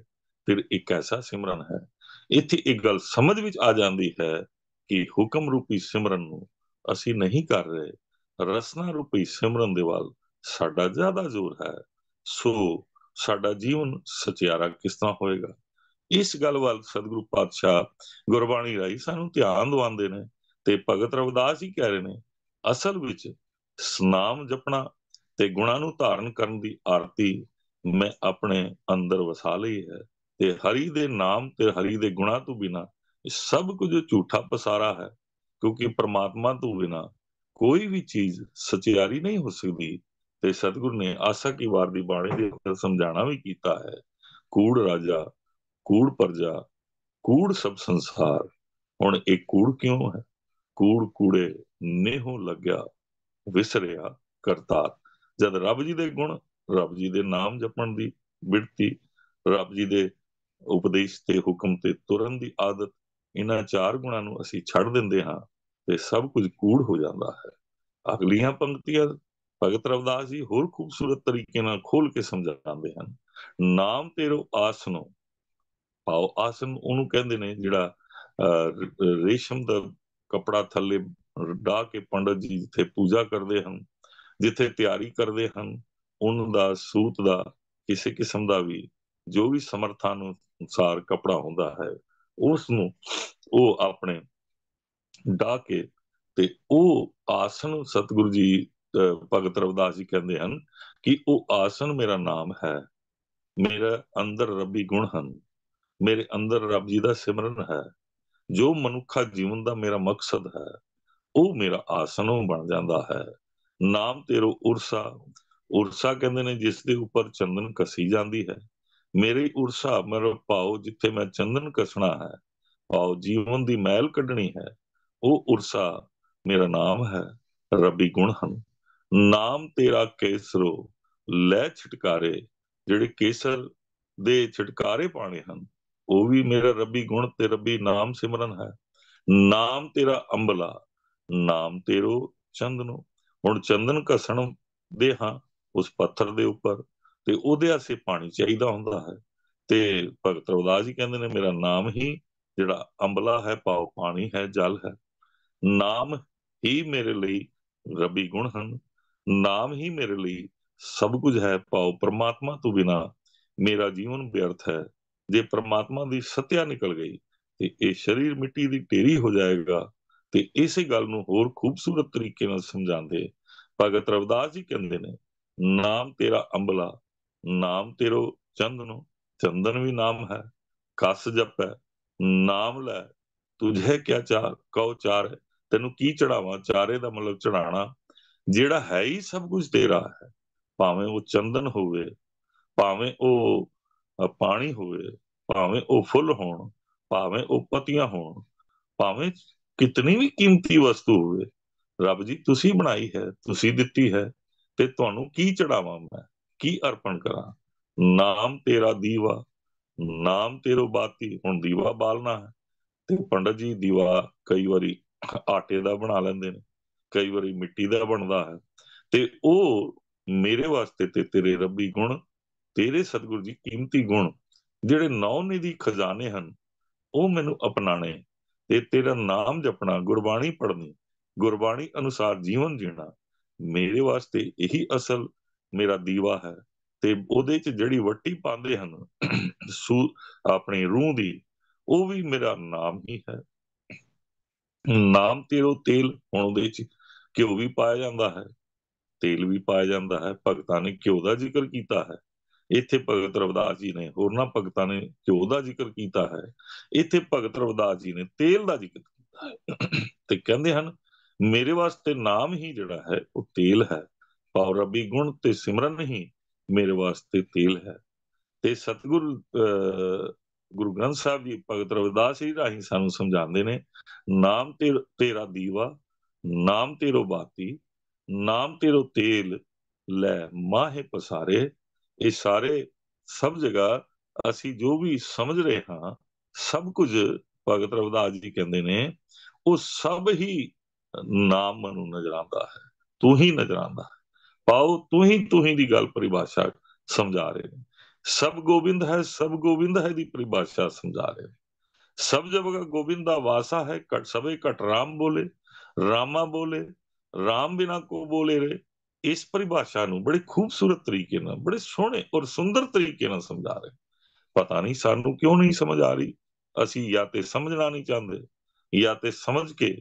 ਫਿਰ ਇੱਕ ਐਸਾ ਸਿਮਰਨ ਹੈ। ਇੱਥੇ ਇੱਕ ਗੱਲ ਸਮਝ ਵਿੱਚ ਆ ਜਾਂਦੀ ਹੈ ਕਿ ਹੁਕਮ ਰੂਪੀ ਸਿਮਰਨ ਨੂੰ ਅਸੀਂ ਨਹੀਂ ਕਰ ਰਹੇ, ਰਸਨਾ ਰੂਪੀ ਸਿਮਰਨ ਦੇ ਵੱਲ ਸਾਡਾ ਜ਼ਿਆਦਾ ਜ਼ੋਰ ਹੈ। ਸੋ ਸਾਡਾ ਜੀਵਨ ਸਚਿਆਰਾ ਕਿਸ ਤਰ੍ਹਾਂ ਹੋਏਗਾ, ਇਸ ਗੱਲ ਵੱਲ ਸਤਿਗੁਰੂ ਪਾਤਸ਼ਾਹ ਗੁਰਬਾਣੀ ਰਾਹੀਂ ਸਾਨੂੰ ਧਿਆਨ ਦਿਵਾਉਂਦੇ ਨੇ। ਤੇ ਭਗਤ ਰਵਿਦਾਸ ਜੀ ਕਹਿ ਰਹੇ ਨੇ, ਅਸਲ ਵਿੱਚ ਨਾਮ ਜਪਣਾ ਤੇ ਗੁਣਾਂ ਨੂੰ ਧਾਰਨ ਕਰਨ ਦੀ ਆਰਤੀ ਮੈਂ ਆਪਣੇ ਅੰਦਰ ਵਸਾ ਲਈ ਹੈ। ਤੇ ਹਰੀ ਦੇ ਨਾਮ ਤੇ ਹਰੀ ਦੇ ਗੁਣਾਂ ਤੋਂ ਬਿਨਾਂ ਇਹ ਸਭ ਕੁਝ ਝੂਠਾ ਪਸਾਰਾ ਹੈ। ਕਿਉਂਕਿ ਪ੍ਰਮਾਤਮਾ ਤੋਂ ਬਿਨਾਂ ਕੋਈ ਵੀ ਚੀਜ਼ ਸਚਿਆਰੀ ਨਹੀਂ ਹੋ ਸਕਦੀ। ਤੇ ਸਤਿਗੁਰੂ ਨੇ ਆਸਾ ਕੀ ਵਾਰ ਦੀ ਬਾਣੀ ਦੇ ਅੰਦਰ ਸਮਝਾਣਾ ਵੀ ਕੀਤਾ ਹੈ, ਕੂੜ ਰਾਜਾ, ਕੂੜ ਪ੍ਰਜਾ, ਕੂੜ ਸਭ ਸੰਸਾਰ। ਹੁਣ ਇਹ ਕੂੜ ਕਿਉਂ ਹੈ? ਕੂੜ ਕੂੜੇ ਨੇਹੋਂ ਲੱਗਿਆ ਵਿਸਰਿਆ ਕਰਤਾਰ। ਜਦ ਰੱਬ ਜੀ ਦੇ ਗੁਣ, ਰੱਬ ਜੀ ਦੇ ਨਾਮ ਜਪਣ ਦੀ ਬਿਰਤੀ, ਰੱਬ ਜੀ ਦੇ ਉਪਦੇਸ਼ ਤੇ ਹੁਕਮ ਤੇ ਤੁਰਨ ਦੀ ਆਦਤ, ਇਹਨਾਂ ਚਾਰ ਗੁਣਾਂ ਨੂੰ ਅਸੀਂ ਛੱਡ ਦਿੰਦੇ ਹਾਂ ਤੇ ਸਭ ਕੁਝ ਕੂੜ ਹੋ ਜਾਂਦਾ ਹੈ। ਅਗਲੀਆਂ ਪੰਕਤੀਆਂ ਭਗਤ ਰਵਿਦਾਸ ਜੀ ਹੋਰ ਖੂਬਸੂਰਤ ਤਰੀਕੇ ਨਾਲ ਖੋਲ ਕੇ ਸਮਝਾਉਂਦੇ ਹਨ। ਨਾਮ ਤੇਰੋ ਆਸਨੋ, ਭਾਵ ਆਸਨ ਉਹਨੂੰ ਕਹਿੰਦੇ ਨੇ ਜਿਹੜਾ ਰੇਸ਼ਮ ਦਾ ਕਪੜਾ ਥੱਲੇ ਢਾ ਕੇ ਪੰਡਤ ਜੀ ਜਿੱਥੇ ਪੂਜਾ ਕਰਦੇ ਹਨ, ਜਿੱਥੇ ਤਿਆਰੀ ਕਰਦੇ ਹਨ, ਉਹਨਾਂ ਦਾ ਸੂਤ ਦਾ ਕਿਸੇ ਕਿਸਮ ਦਾ ਵੀ ਜੋ ਵੀ ਸਮਰਥਾ ਅਨੁਸਾਰ ਕਪੜਾ ਹੁੰਦਾ ਹੈ, ਉਸ ਨੂੰ ਉਹ ਆਪਣੇ ਢਾ ਕੇ ਤੇ ਉਹ ਆਸਨ ਸਤਿਗੁਰੂ ਜੀ ਭਗਤ ਰਵਿਦਾਸ ਜੀ ਕਹਿੰਦੇ ਹਨ ਕਿ ਉਹ ਆਸਨ ਮੇਰਾ ਨਾਮ ਹੈ, ਮੇਰੇ ਅੰਦਰ ਰੱਬੀ ਗੁਣ ਹਨ, ਮੇਰੇ ਅੰਦਰ ਰੱਬ ਜੀ ਦਾ ਸਿਮਰਨ ਹੈ। ਜੋ ਮਨੁੱਖਾ ਜੀਵਨ ਦਾ ਮੇਰਾ ਮਕਸਦ ਹੈ ਉਹ ਮੇਰਾ ਆਸਨ ਬਣ ਜਾਂਦਾ ਹੈ। ਨਾਮ ਤੇਰੋ ਉਰਸਾ, ਉਰਸਾ ਕਹਿੰਦੇ ਨੇ ਜਿਸ ਦੇ ਉੱਪਰ ਚੰਦਨ ਕਸੀ ਜਾਂਦੀ ਹੈ। ਮੇਰੇ ਉਰਸਾ, ਮੇਰਾ ਭਾਵ ਜਿੱਥੇ ਮੈਂ ਚੰਦਨ ਕਸਣਾ ਹੈ, ਭਾਵ ਜੀਵਨ ਦੀ ਮੈਲ ਕੱਢਣੀ ਹੈ, ਉਹ ਉਰਸਾ ਮੇਰਾ ਨਾਮ ਹੈ, ਰੱਬੀ ਗੁਣ ਹਨ। ਨਾਮ ਤੇਰਾ ਕੇਸਰੋ ਲੈ ਛਿਟਕਾਰੇ, ਜਿਹੜੇ ਕੇਸਰ ਦੇ ਛਿਟਕਾਰੇ ਪਾਣੇ ਹਨ ਉਹ ਵੀ ਮੇਰਾ ਰੱਬੀ ਗੁਣ ਤੇ ਰੱਬੀ ਨਾਮ ਸਿਮਰਨ ਹੈ। ਨਾਮ ਤੇਰਾ ਅੰਬਲਾ, ਨਾਮ ਤੇਰੋ ਚੰਦਨੋ। ਹੁਣ ਚੰਦਨ ਘਸਣ ਦੇ ਹਾਂ ਉਸ ਪੱਥਰ ਦੇ ਉੱਪਰ ਤੇ ਉਹਦੇ ਆਸੇ ਪਾਣੀ ਚਾਹੀਦਾ ਹੁੰਦਾ ਹੈ, ਤੇ ਭਗਤ ਰਵਿਦਾਸ ਜੀ ਕਹਿੰਦੇ ਨੇ ਮੇਰਾ ਨਾਮ ਹੀ ਜਿਹੜਾ ਅੰਬਲਾ ਹੈ, ਪਾਓ ਪਾਣੀ ਹੈ, ਜਲ ਹੈ। ਨਾਮ ਹੀ ਮੇਰੇ ਲਈ ਰੱਬੀ ਗੁਣ ਹਨ, ਨਾਮ ਹੀ ਮੇਰੇ ਲਈ ਸਭ ਕੁਝ ਹੈ। ਪਾਓ ਪ੍ਰਮਾਤਮਾ ਤੋਂ ਬਿਨਾ ਮੇਰਾ ਜੀਵਨ ਵਿਅਰਥ ਹੈ। ਜੇ ਪ੍ਰਮਾਤਮਾ ਦੀ ਸੱਤਿਆ ਨਿਕਲ ਗਈ ਤੇ ਇਹ ਸਰੀਰ ਮਿੱਟੀ ਦੀ ਢੇਰੀ ਹੋ ਜਾਏਗਾ। ਤੇ ਇਸੇ ਗੱਲ ਨੂੰ ਹੋਰ ਖੂਬਸੂਰਤ ਤਰੀਕੇ ਨਾਲ ਸਮਝਾਉਂਦੇ ਭਗਤ ਰਵਿਦਾਸ ਜੀ ਕਹਿੰਦੇ ਨੇ, ਨਾਮ ਤੇਰਾ ਅੰਬਲਾ, ਨਾਮ ਤੇਰੋ ਚੰਦਨੋ, ਚੰਦਨ ਵੀ ਨਾਮ ਹੈ। ਕਸ ਜਪੈ ਨਾਮ ਲੈ, ਤੁਝੇ ਕਿਆ ਚਾਰ ਕਉ ਚਾਰ। ਤੈਨੂੰ ਕੀ ਚੜਾਵਾਂ? ਚਾਰੇ ਦਾ ਮਤਲਬ ਚੜਾਣਾ, ਜਿਹੜਾ ਹੈ ਹੀ ਸਭ ਕੁਝ ਤੇਰਾ ਹੈ। ਭਾਵੇਂ ਉਹ ਚੰਦਨ ਹੋਵੇ, ਭਾਵੇਂ ਉਹ ਪਾਣੀ ਹੋਵੇ, ਭਾਵੇਂ ਉਹ ਫੁੱਲ ਹੋਣ, ਭਾਵੇਂ ਉਹ ਪੱਤੀਆਂ ਹੋਣ, ਭਾਵੇਂ ਕਿਤਨੀ ਵੀ ਕੀਮਤੀ ਵਸਤੂ ਹੋਵੇ, ਰੱਬ ਜੀ ਤੁਸੀਂ ਬਣਾਈ ਹੈ, ਤੁਸੀਂ ਦਿੱਤੀ ਹੈ, ਤੇ ਤੁਹਾਨੂੰ ਕੀ ਚੜਾਵਾਂ ਮੈਂ, ਕੀ ਅਰਪਣ ਕਰਾਂ? ਨਾਮ ਤੇਰਾ ਦੀਵਾ, ਨਾਮ ਤੇਰੋ ਬਾਤੀ। ਹੁਣ ਦੀਵਾ ਬਾਲਣਾ ਹੈ ਤੇ ਪੰਡਤ ਜੀ ਦੀਵਾ ਕਈ ਵਾਰੀ ਆਟੇ ਦਾ ਬਣਾ ਲੈਂਦੇ ਨੇ, ਕਈ ਵਾਰੀ ਮਿੱਟੀ ਦਾ ਬਣਦਾ ਹੈ। ਤੇ ਉਹ ਮੇਰੇ ਵਾਸਤੇ ਤੇ ਤੇਰੇ ਰੱਬੀ ਗੁਣ, ਤੇਰੇ ਸਤਿਗੁਰੂ ਜੀ ਕੀਮਤੀ ਗੁਣ, ਜਿਹੜੇ ਨੌ ਨਿਧੀ ਖਜ਼ਾਨੇ ਹਨ, ਉਹ ਮੈਨੂੰ ਅਪਣਾਣੇ ਤੇ ਤੇਰਾ ਨਾਮ ਜਪਣਾ, ਗੁਰਬਾਣੀ ਪੜ੍ਹਨੀ, ਗੁਰਬਾਣੀ ਅਨੁਸਾਰ ਜੀਵਨ ਜੀਣਾ, ਮੇਰੇ ਵਾਸਤੇ ਇਹੀ ਅਸਲ ਮੇਰਾ ਦੀਵਾ ਹੈ। ਤੇ ਉਹਦੇ ਚ ਜਿਹੜੀ ਵੱਟੀ ਪਾਉਂਦੇ ਹਨ ਸੂ ਆਪਣੀ ਰੂਹ ਦੀ, ਉਹ ਵੀ ਮੇਰਾ ਨਾਮ ਹੀ ਹੈ। ਨਾਮ ਤੇਰੋ ਤੇਲ, ਹੁਣ ਉਹਦੇ ਚ ਘਿਓ ਵੀ ਪਾਇਆ ਜਾਂਦਾ ਹੈ, ਤੇਲ ਵੀ ਪਾਇਆ ਜਾਂਦਾ ਹੈ। ਭਗਤਾਂ ਨੇ ਘਿਓ ਦਾ ਜ਼ਿਕਰ ਕੀਤਾ ਹੈ, ਇੱਥੇ ਭਗਤ ਰਵਿਦਾਸ ਜੀ ਨੇ, ਹੋਰਨਾਂ ਭਗਤਾਂ ਨੇ ਘਿਓ ਦਾ ਜ਼ਿਕਰ ਕੀਤਾ ਹੈ, ਇੱਥੇ ਭਗਤ ਰਵਿਦਾਸ ਜੀ ਨੇ ਤੇਲ ਦਾ ਜ਼ਿਕਰ ਕੀਤਾ ਹੈ। ਤੇ ਕਹਿੰਦੇ ਹਨ ਮੇਰੇ ਵਾਸਤੇ ਨਾਮ ਹੀ ਜਿਹੜਾ ਹੈ ਉਹ ਤੇਲ ਹੈ, ਭਾਵ ਰੱਬੀ ਗੁਣ ਤੇ ਸਿਮਰਨ ਹੀ ਮੇਰੇ ਵਾਸਤੇ ਤੇਲ ਹੈ। ਤੇ ਸਤਿਗੁਰੂ ਗੁਰੂ ਗ੍ਰੰਥ ਸਾਹਿਬ ਜੀ ਭਗਤ ਰਵਿਦਾਸ ਜੀ ਰਾਹੀਂ ਸਾਨੂੰ ਸਮਝਾਉਂਦੇ ਨੇ, ਨਾਮ ਤੇਰਾ ਦੀਵਾ, ਨਾਮ ਤੇਰੋ ਬਾਤੀ, ਨਾਮ ਤੇਰੋ ਤੇਲ ਲੈ ਮਾਹੇ ਪਸਾਰੇ। ਇਹ ਸਾਰੇ ਸਭ ਜਗ੍ਹਾ ਅਸੀਂ ਜੋ ਵੀ ਸਮਝ ਰਹੇ ਹਾਂ, ਸਭ ਕੁਝ ਭਗਤ ਰਵਿਦਾਸ ਜੀ ਕਹਿੰਦੇ ਨੇ, ਉਹ ਸਭ ਹੀ ਨਾਮ ਨੂੰ ਨਜ਼ਰ ਆਉਂਦਾ ਹੈ, ਤੂੰ ਹੀ ਨਜ਼ਰ ਆਉਂਦਾ ਹੈ। ਪਾਓ ਤੂੰ ਹੀ ਦੀ ਗੱਲ ਪਰਿਭਾਸ਼ਾ ਸਮਝਾ ਰਹੇ ਨੇ। ਸਭ ਗੋਬਿੰਦ ਹੈ, ਸਭ ਗੋਬਿੰਦ ਹੈ ਦੀ ਪਰਿਭਾਸ਼ਾ ਸਮਝਾ ਰਹੇ ਨੇ। ਸਭ ਜਗ੍ਹਾ ਗੋਬਿੰਦਾ ਵਾਸਾ ਹੈ, ਘਟ ਸਭੇ ਘਟ ਰਾਮ ਬੋਲੇ, ਰਾਮਾ ਬੋਲੇ, ਰਾਮ ਬਿਨਾ ਕੋ ਬੋਲੇ ਰੇ। ਇਸ ਪਰਿਭਾਸ਼ਾ ਨੂੰ ਬੜੇ ਖੂਬਸੂਰਤ ਤਰੀਕੇ ਨਾਲ, ਬੜੇ ਸੋਹਣੇ ਔਰ ਸੁੰਦਰ ਤਰੀਕੇ ਨਾਲ ਸਮਝਾ ਰਹੇ। ਪਤਾ ਨਹੀਂ ਸਾਨੂੰ ਕਿਉਂ ਨਹੀਂ ਸਮਝ ਆ ਰਹੀ। ਅਸੀਂ ਜਾਂ ਤੇ ਸਮਝਣਾ ਨਹੀਂ ਚਾਹੁੰਦੇ, ਜਾਂ ਤੇ ਸਮਝ ਕੇ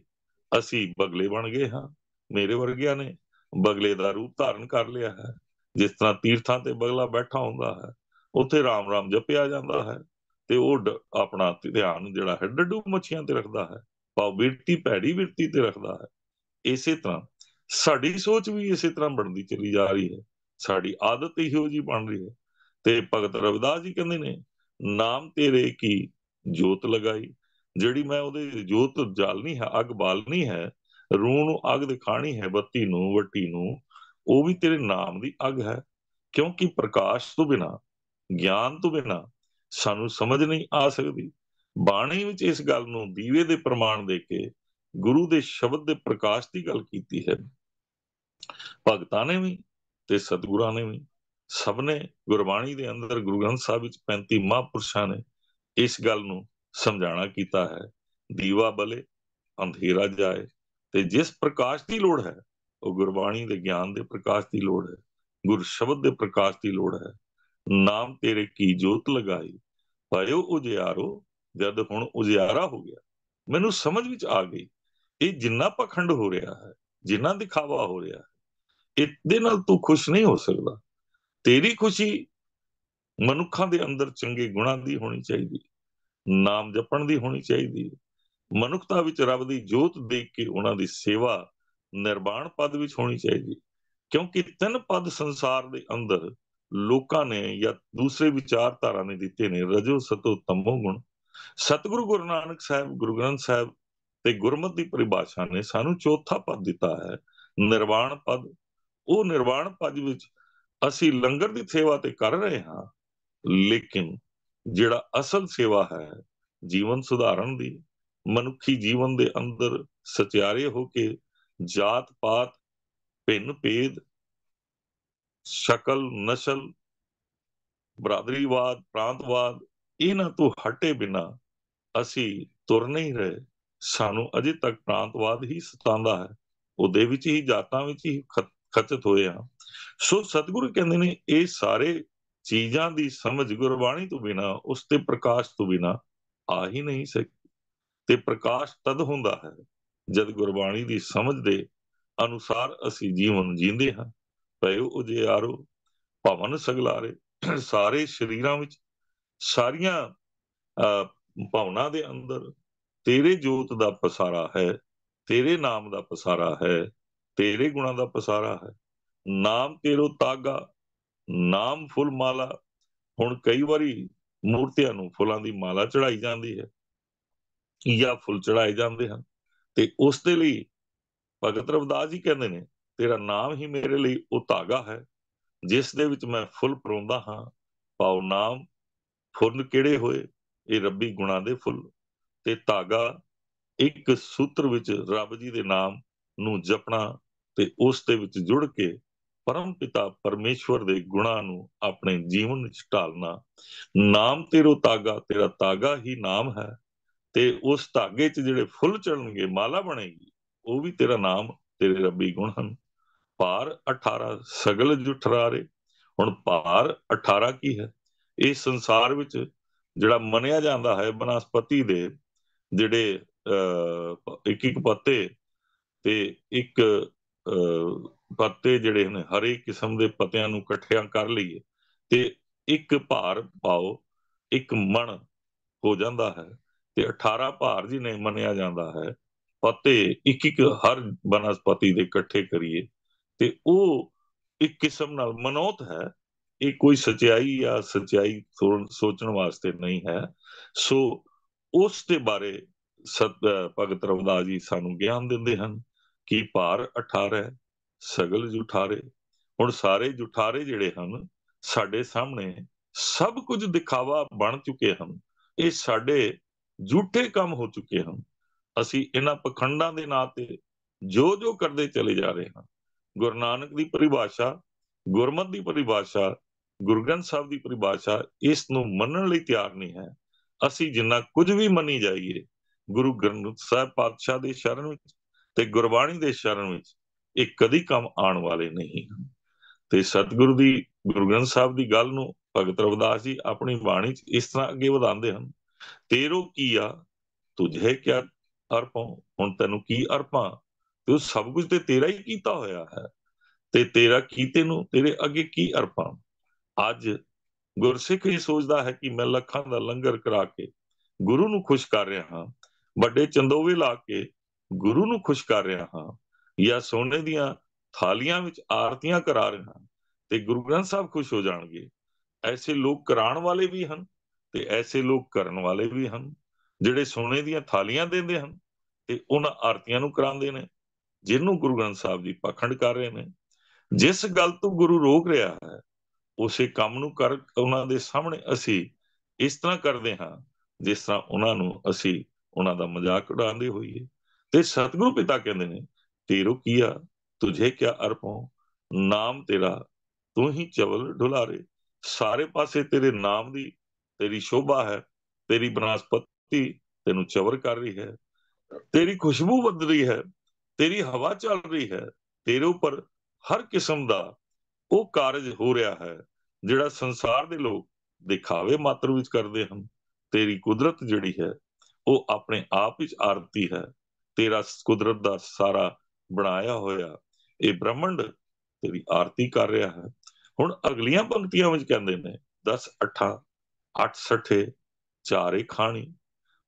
ਅਸੀਂ ਬਗਲੇ ਬਣ ਗਏ ਹਾਂ। ਮੇਰੇ ਵਰਗਿਆਂ ਨੇ ਬਗਲੇ ਦਾ ਰੂਪ ਧਾਰਨ ਕਰ ਲਿਆ ਹੈ। ਜਿਸ ਤਰ੍ਹਾਂ ਤੀਰਥਾਂ ਤੇ ਬਗਲਾ ਬੈਠਾ ਹੁੰਦਾ ਹੈ, ਉੱਥੇ ਰਾਮ ਰਾਮ ਜਪਿਆ ਜਾਂਦਾ ਹੈ, ਤੇ ਉਹ ਆਪਣਾ ਧਿਆਨ ਜਿਹੜਾ ਹੈ ਡੱਡੂ ਮੱਛੀਆਂ ਤੇ ਰੱਖਦਾ ਹੈ, ਭਾਵ ਬਿਰਤੀ ਭੈੜੀ ਬਿਰਤੀ ਤੇ ਰੱਖਦਾ ਹੈ। ਇਸੇ ਤਰ੍ਹਾਂ ਸਾਡੀ ਸੋਚ ਵੀ ਇਸੇ ਤਰ੍ਹਾਂ ਬਣਦੀ ਚਲੀ ਜਾ ਰਹੀ ਹੈ, ਸਾਡੀ ਆਦਤ ਇਹੋ ਜਿਹੀ ਬਣ ਰਹੀ ਹੈ। ਤੇ ਭਗਤ ਰਵਿਦਾਸ ਜੀ ਕਹਿੰਦੇ ਨੇ, ਨਾਮ ਤੇਰੇ ਕੀ ਜੋਤ ਲਗਾਈ, ਜਿਹੜੀ ਮੈਂ ਉਹਦੇ ਜੋਤ ਜਾਲਣੀ ਹੈ, ਅੱਗ ਬਾਲਣੀ ਹੈ, ਰੂਹ ਨੂੰ ਅੱਗ ਦਿਖਾਣੀ ਹੈ, ਬੱਤੀ ਨੂੰ, ਵੱਟੀ ਨੂੰ, ਉਹ ਵੀ ਤੇਰੇ ਨਾਮ ਦੀ ਅੱਗ ਹੈ। ਕਿਉਂਕਿ ਪ੍ਰਕਾਸ਼ ਤੋਂ ਬਿਨਾ, ਗਿਆਨ ਤੋਂ ਬਿਨਾ ਸਾਨੂੰ ਸਮਝ ਨਹੀਂ ਆ ਸਕਦੀ। ਬਾਣੀ ਵਿੱਚ ਇਸ ਗੱਲ ਨੂੰ ਦੀਵੇ ਦੇ ਪ੍ਰਮਾਣ ਦੇ ਕੇ ਗੁਰੂ ਦੇ ਸ਼ਬਦ ਦੇ ਪ੍ਰਕਾਸ਼ ਦੀ ਗੱਲ ਕੀਤੀ ਹੈ। ਭਗਤਾਂ ਨੇ ਵੀ ਤੇ ਸਤਿਗੁਰਾਂ ਨੇ ਵੀ, ਸਭ ਨੇ ਗੁਰਬਾਣੀ ਦੇ ਅੰਦਰ, ਗੁਰੂ ਗ੍ਰੰਥ ਸਾਹਿਬ ਵਿੱਚ 35 ਮਹਾਂਪੁਰਸ਼ਾਂ ਨੇ ਇਸ ਗੱਲ ਨੂੰ ਸਮਝਾਣਾ ਕੀਤਾ ਹੈ। ਦੀਵਾ ਬਲੇ ਅੰਧੇਰਾ ਜਾਏ, ਤੇ ਜਿਸ ਪ੍ਰਕਾਸ਼ ਦੀ ਲੋੜ ਹੈ, ਉਹ ਗੁਰਬਾਣੀ ਦੇ ਗਿਆਨ ਦੇ ਪ੍ਰਕਾਸ਼ ਦੀ ਲੋੜ ਹੈ, ਗੁਰ ਸ਼ਬਦ ਦੇ ਪ੍ਰਕਾਸ਼ ਦੀ ਲੋੜ ਹੈ। ਨਾਮ ਤੇਰੇ ਕੀ ਜੋਤ ਲਗਾਈ, ਭਇਓ ਉਜਿਆਰੋ। ਜਦ ਹੁਣ ਉਜਿਆਰਾ ਹੋ ਗਿਆ, ਮੈਨੂੰ ਸਮਝ ਵਿੱਚ ਆ ਗਈ, ਇਹ ਜਿੰਨਾ ਪਖੰਡ ਹੋ ਰਿਹਾ ਹੈ, ਜਿੰਨਾ ਦਿਖਾਵਾ ਹੋ ਰਿਹਾ ਹੈ, ਇਹਦੇ ਨਾਲ ਤੂੰ ਖੁਸ਼ ਨਹੀਂ ਹੋ ਸਕਦਾ। ਤੇਰੀ ਖੁਸ਼ੀ ਮਨੁੱਖਾਂ ਦੇ ਅੰਦਰ ਚੰਗੇ ਗੁਣਾਂ ਦੀ ਹੋਣੀ ਚਾਹੀਦੀ, ਨਾਮ ਜਪਣ ਦੀ ਹੋਣੀ ਚਾਹੀਦੀ, ਮਨੁੱਖਤਾ ਵਿੱਚ ਰੱਬ ਦੀ ਜੋਤ ਦੇਖ ਕੇ ਉਹਨਾਂ ਦੀ ਸੇਵਾ ਨਿਰਵਾਣ ਪਦ ਵਿੱਚ ਹੋਣੀ ਚਾਹੀਦੀ। ਕਿਉਂਕਿ 3 ਪਦ ਸੰਸਾਰ ਦੇ ਅੰਦਰ ਲੋਕਾਂ ਨੇ ਜਾਂ ਦੂਸਰੇ ਵਿਚਾਰਧਾਰਾ ਨੇ ਦਿੱਤੇ ਨੇ, ਰਜੋ ਸਤੋ ਤਮੋ ਗੁਣ। ਸਤਿਗੁਰੂ ਗੁਰੂ ਨਾਨਕ ਸਾਹਿਬ, ਗੁਰੂ ਗ੍ਰੰਥ ਸਾਹਿਬ ਤੇ ਗੁਰਮਤਿ ਦੀ ਪਰਿਭਾਸ਼ਾ ਨੇ ਸਾਨੂੰ ਚੌਥਾ ਪਦ ਦਿੱਤਾ ਹੈ, ਨਿਰਵਾਣ ਪਦ। ਉਹ ਨਿਰਵਾਣ ਪਦ ਵਿੱਚ ਅਸੀਂ ਲੰਗਰ ਦੀ ਸੇਵਾ ਤੇ ਕਰ ਰਹੇ ਹਾਂ, ਲੇਕਿਨ ਜਿਹੜਾ ਅਸਲ ਸੇਵਾ ਹੈ ਜੀਵਨ ਸੁਧਾਰਨ ਦੀ, ਮਨੁੱਖੀ ਜੀਵਨ ਦੇ ਅੰਦਰ ਸਚਿਆਰੇ ਹੋ ਕੇ ਜਾਤ ਪਾਤ, ਭਿੰਨ ਭੇਦ, ਸ਼ਕਲ ਨਸਲ, ਬਰਾਦਰੀਵਾਦ, ਪ੍ਰਾਂਤਵਾਦ, ਇਹਨਾਂ ਤੋਂ ਹਟੇ ਬਿਨਾਂ ਅਸੀਂ ਤੁਰ ਨਹੀਂ ਰਹੇ। ਸਾਨੂੰ ਅਜੇ ਤੱਕ ਪ੍ਰਾਂਤਵਾਦ ਹੀ ਸਤਾਉਂਦਾ ਹੈ, ਉਹਦੇ ਵਿੱਚ ਹੀ, ਜਾਤਾਂ ਵਿੱਚ ਹੀ ਖਚਿਤ ਹੋਏ ਹਾਂ। ਸੋ ਸਤਿਗੁਰੂ ਕਹਿੰਦੇ ਨੇ ਇਹ ਸਾਰੇ ਚੀਜ਼ਾਂ ਦੀ ਸਮਝ ਗੁਰਬਾਣੀ ਤੋਂ ਬਿਨਾਂ, ਉਸ ਤੇ ਪ੍ਰਕਾਸ਼ ਤੋਂ ਬਿਨਾਂ ਆ ਹੀ ਨਹੀਂ ਸਕਦੀ। ਤੇ ਪ੍ਰਕਾਸ਼ ਤਦ ਹੁੰਦਾ ਹੈ ਜਦ ਗੁਰਬਾਣੀ ਦੀ ਸਮਝ ਦੇ ਅਨੁਸਾਰ ਅਸੀਂ ਜੀਵਨ ਜੀਂਦੇ ਹਾਂ। ਭਇਓ ਉਜਿਆਰੋ ਭਵਨ ਸਗਲਾਰੇ, ਸਾਰੇ ਸਰੀਰਾਂ ਵਿੱਚ, ਸਾਰੀਆਂ ਭਾਵਨਾ ਦੇ ਅੰਦਰ ਤੇਰੇ ਜੋਤ ਦਾ ਪਸਾਰਾ ਹੈ, ਤੇਰੇ ਨਾਮ ਦਾ ਪਸਾਰਾ ਹੈ, ਤੇਰੇ ਗੁਣਾਂ ਦਾ ਪਸਾਰਾ ਹੈ। ਨਾਮ ਤੇਰੋ ਤਾਗਾ, ਨਾਮ ਫੁੱਲ ਮਾਲਾ। ਹੁਣ ਕਈ ਵਾਰੀ ਮੂਰਤੀਆਂ ਨੂੰ ਫੁੱਲਾਂ ਦੀ ਮਾਲਾ ਚੜਾਈ ਜਾਂਦੀ ਹੈ ਜਾਂ ਫੁੱਲ ਚੜਾਏ ਜਾਂਦੇ ਹਨ, ਤੇ ਉਸ ਦੇ ਲਈ ਭਗਤ ਰਵਿਦਾਸ ਜੀ ਕਹਿੰਦੇ ਨੇ ਤੇਰਾ ਨਾਮ ਹੀ ਮੇਰੇ ਲਈ ਉਹ ਧਾਗਾ ਹੈ ਜਿਸ ਦੇ ਵਿੱਚ ਮੈਂ ਫੁੱਲ ਪਰੋਂਦਾ ਹਾਂ। ਪਾਉ ਨਾਮ ਫੁੱਲ ਕਿਹੜੇ ਹੋਏ, ਇਹ ਰੱਬੀ ਗੁਣਾਂ ਦੇ ਫੁੱਲ, ਤੇ ਧਾਗਾ ਇੱਕ ਸੂਤਰ ਵਿੱਚ ਰੱਬ ਜੀ ਦੇ ਨਾਮ ਨੂੰ ਜਪਣਾ ਤੇ ਉਸ ਦੇ ਵਿੱਚ ਜੁੜ ਕੇ ਪਰਮ ਪਿਤਾ ਪਰਮੇਸ਼ਵਰ ਦੇ ਗੁਣਾਂ ਨੂੰ ਆਪਣੇ ਜੀਵਨ ਵਿੱਚ ਢਾਲਣਾ। ਨਾਮ ਤੇਰੋ ਤਾਗਾ, ਤੇਰਾ ਤਾਗਾ ਹੀ ਨਾਮ ਹੈ, ਤੇ ਉਸ ਧਾਗੇ 'ਚ ਜਿਹੜੇ ਫੁੱਲ ਚੜਨਗੇ, ਮਾਲਾ ਬਣੇਗੀ, ਉਹ ਵੀ ਤੇਰਾ ਨਾਮ, ਤੇਰੇ ਰੱਬੀ ਗੁਣ ਹਨ। ਭਾਰ 18 ਸਗਲ ਜੁਠਰਾਰੇ। ਹੁਣ ਭਾਰ 18 ਕੀ ਹੈ? ਇਹ ਸੰਸਾਰ ਵਿੱਚ ਜਿਹੜਾ ਮੰਨਿਆ ਜਾਂਦਾ ਹੈ ਬਨਸਪਤੀ ਦੇ ਜਿਹੜੇ ਇੱਕ ਇੱਕ ਪੱਤੇ ਤੇ ਇੱਕ ਪੱਤੇ ਜਿਹੜੇ ਨੇ ਹਰੇਕ ਕਿਸਮ ਦੇ ਪੱਤਿਆਂ ਨੂੰ ਇਕੱਠਿਆਂ ਕਰ ਲਈਏ ਤੇ ਇੱਕ ਭਾਰ ਪਾਓ, ਇੱਕ ਮਣ ਹੋ ਜਾਂਦਾ ਹੈ। ਤੇ 18 ਭਾਰ ਜਿਹਨੇ ਮੰਨਿਆ ਜਾਂਦਾ ਹੈ, ਪੱਤੇ ਇੱਕ ਇੱਕ ਹਰ ਬਨਸਪਤੀ ਦੇ ਇਕੱਠੇ ਕਰੀਏ ਤੇ ਉਹ ਇੱਕ ਕਿਸਮ ਨਾਲ ਮਨੋਤ ਹੈ। ਇਹ ਕੋਈ ਸਚਾਈ ਜਾਂ ਸਚਾਈ ਸੋਚਣ ਵਾਸਤੇ ਨਹੀਂ ਹੈ। ਸੋ ਉਸ ਦੇ ਬਾਰੇ ਭਗਤ ਰਵਿਦਾਸ ਜੀ ਸਾਨੂੰ ਗਿਆਨ ਦਿੰਦੇ ਹਨ ਕਿ ਭਾਰ 18 ਸਗਲ ਜੁਠਾਰੇ। ਹੁਣ ਸਾਰੇ ਜੁਠਾਰੇ ਜਿਹੜੇ ਹਨ ਸਾਡੇ ਸਾਹਮਣੇ ਸਭ ਕੁਝ ਦਿਖਾਵਾ ਬਣ ਚੁੱਕੇ ਹਨ। ਇਹ ਸਾਡੇ ਝੂਠੇ ਕੰਮ ਹੋ ਚੁੱਕੇ ਹਨ। ਅਸੀਂ ਇਹਨਾਂ ਪਖੰਡਾਂ ਦੇ ਨਾਂ ਤੇ ਜੋ ਜੋ ਕਰਦੇ ਚਲੇ ਜਾ ਰਹੇ ਹਾਂ। ਗੁਰੂ ਨਾਨਕ ਦੀ ਪਰਿਭਾਸ਼ਾ, ਗੁਰਮਤ ਦੀ ਪਰਿਭਾਸ਼ਾ, ਗੁਰੂ ਗ੍ਰੰਥ ਸਾਹਿਬ ਦੀ ਪਰਿਭਾਸ਼ਾ ਇਸ ਨੂੰ ਮੰਨਣ ਲਈ ਤਿਆਰ ਨਹੀਂ ਹੈ। ਅਸੀਂ ਜਿੰਨਾ ਕੁਝ ਵੀ ਮੰਨੀ ਜਾਈਏ, ਗੁਰੂ ਗ੍ਰੰਥ ਸਾਹਿਬ ਪਾਤਸ਼ਾਹ ਦੇ ਸ਼ਰਨ ਵਿੱਚ ਤੇ ਗੁਰਬਾਣੀ ਦੇ ਸ਼ਰਨ ਵਿੱਚ ਇਹ ਕਦੀ ਕੰਮ ਆਉਣ ਵਾਲੇ ਨਹੀਂ ਹਨ। ਤੇ ਸਤਿਗੁਰੂ ਦੀ, ਗੁਰੂ ਗ੍ਰੰਥ ਸਾਹਿਬ ਦੀ ਗੱਲ ਨੂੰ ਭਗਤ ਰਵਿਦਾਸ ਜੀ ਆਪਣੀ ਬਾਣੀ 'ਚ ਇਸ ਤਰ੍ਹਾਂ ਅੱਗੇ ਵਧਾਉਂਦੇ ਹਨ। ਤੇਰੋ ਕੀਆ ਤੁਝੇ ਕਿਆ ਅਰਪਾਂ। ਹੁਣ ਤੈਨੂੰ ਕੀ ਅਰਪਾਂ? ਤੇ ਉਹ ਸਭ ਕੁਝ ਤੇ ਤੇਰਾ ਹੀ ਕੀਤਾ ਹੋਇਆ ਹੈ, ਤੇ ਤੇਰਾ ਕੀਤੇ ਨੂੰ ਤੇਰੇ ਅੱਗੇ ਕੀ ਅਰਪਾਂ। ਅੱਜ ਗੁਰਸਿੱਖ ਹੀ ਸੋਚਦਾ ਹੈ ਕਿ ਮੈਂ ਲੱਖਾਂ ਦਾ ਲੰਗਰ ਕਰਾ ਕੇ ਗੁਰੂ ਨੂੰ ਖੁਸ਼ ਕਰ ਰਿਹਾ ਹਾਂ, ਵੱਡੇ ਚੰਦੋਵੇ ਲਾ ਕੇ ਗੁਰੂ ਨੂੰ ਖੁਸ਼ ਕਰ ਰਿਹਾ ਹਾਂ, ਜਾਂ ਸੋਨੇ ਦੀਆਂ ਥਾਲੀਆਂ ਵਿੱਚ ਆਰਤੀਆਂ ਕਰਾ ਰਿਹਾ ਹਾਂ ਤੇ ਗੁਰੂ ਗ੍ਰੰਥ ਸਾਹਿਬ ਖੁਸ਼ ਹੋ ਜਾਣਗੇ। ਐਸੇ ਲੋਕ ਕਰਾਉਣ ਵਾਲੇ ਵੀ ਹਨ ਤੇ ਐਸੇ ਲੋਕ ਕਰਨ ਵਾਲੇ ਵੀ ਹਨ, ਜਿਹੜੇ ਸੋਨੇ ਦੀਆਂ ਥਾਲੀਆਂ ਦਿੰਦੇ ਹਨ ਤੇ ਉਹਨਾਂ ਆਰਤੀਆਂ ਨੂੰ ਕਰਾਉਂਦੇ ਨੇ, ਜਿਹਨੂੰ ਗੁਰੂ ਗ੍ਰੰਥ ਸਾਹਿਬ ਜੀ ਪਾਖੰਡ ਕਰ ਰਹੇ ਨੇ। ਜਿਸ ਗੱਲ ਤੋਂ ਗੁਰੂ ਰੋਕ ਰਿਹਾ ਹੈ ਉਸੇ ਕੰਮ ਨੂੰ ਕਰ ਉਹਨਾਂ ਦੇ ਸਾਹਮਣੇ ਅਸੀਂ ਇਸ ਤਰ੍ਹਾਂ ਕਰਦੇ ਹਾਂ ਜਿਸ ਤਰ੍ਹਾਂ ਉਹਨਾਂ ਨੂੰ ਅਸੀਂ ਉਹਨਾਂ ਦਾ ਮਜ਼ਾਕ ਉਡਾਉਂਦੇ ਹੋਈਏ। ਤੇ ਸਤਿਗੁਰੂ ਪਿਤਾ ਕਹਿੰਦੇ ਨੇ ਤੇਰੋ ਕੀਆ ਤੁਝੇ ਕਿਆ ਅਰਪਾਂ, ਨਾਮ ਤੇਰਾ ਤੂੰ ਹੀ ਚਵਲ ਢੁਲਾਰੇ। ਸਾਰੇ ਪਾਸੇ ਤੇਰੇ ਨਾਮ ਦੀ, ਤੇਰੀ ਸ਼ੋਭਾ ਹੈ, ਤੇਰੀ ਬਨਸਪਤੀ ਤੈਨੂੰ ਚਵਰ ਕਰ ਰਹੀ ਹੈ, ਤੇਰੀ ਖੁਸ਼ਬੂ ਵੱਧ ਰਹੀ ਹੈ, ਤੇਰੀ ਹਵਾ ਚੱਲ ਰਹੀ ਹੈ, ਤੇਰੇ ਉੱਪਰ ਹਰ ਕਿਸਮ ਦਾ ਉਹ ਕਾਰਜ ਹੋ ਰਿਹਾ ਹੈ ਜਿਹੜਾ ਸੰਸਾਰ ਦੇ ਲੋਕ ਦਿਖਾਵੇ ਮਾਤਰ ਵਿੱਚ ਕਰਦੇ ਹਨ। ਤੇਰੀ ਕੁਦਰਤ ਜਿਹੜੀ ਹੈ ਉਹ ਆਪਣੇ ਆਪ ਵਿੱਚ ਆਰਤੀ ਹੈ। ਤੇਰਾ ਕੁਦਰਤ ਦਾ ਸਾਰਾ ਬਣਾਇਆ ਹੋਇਆ ਇਹ ਬ੍ਰਹਮੰਡ ਤੇਰੀ ਆਰਤੀ ਕਰ ਰਿਹਾ ਹੈ। ਹੁਣ ਅਗਲੀਆਂ ਪੰਕਤੀਆਂ ਵਿੱਚ ਕਹਿੰਦੇ ਨੇ 10 ਅੱਠਾਂ 8 ਸੱਠੇ ਚਾਰੇ ਖਾਣੀ।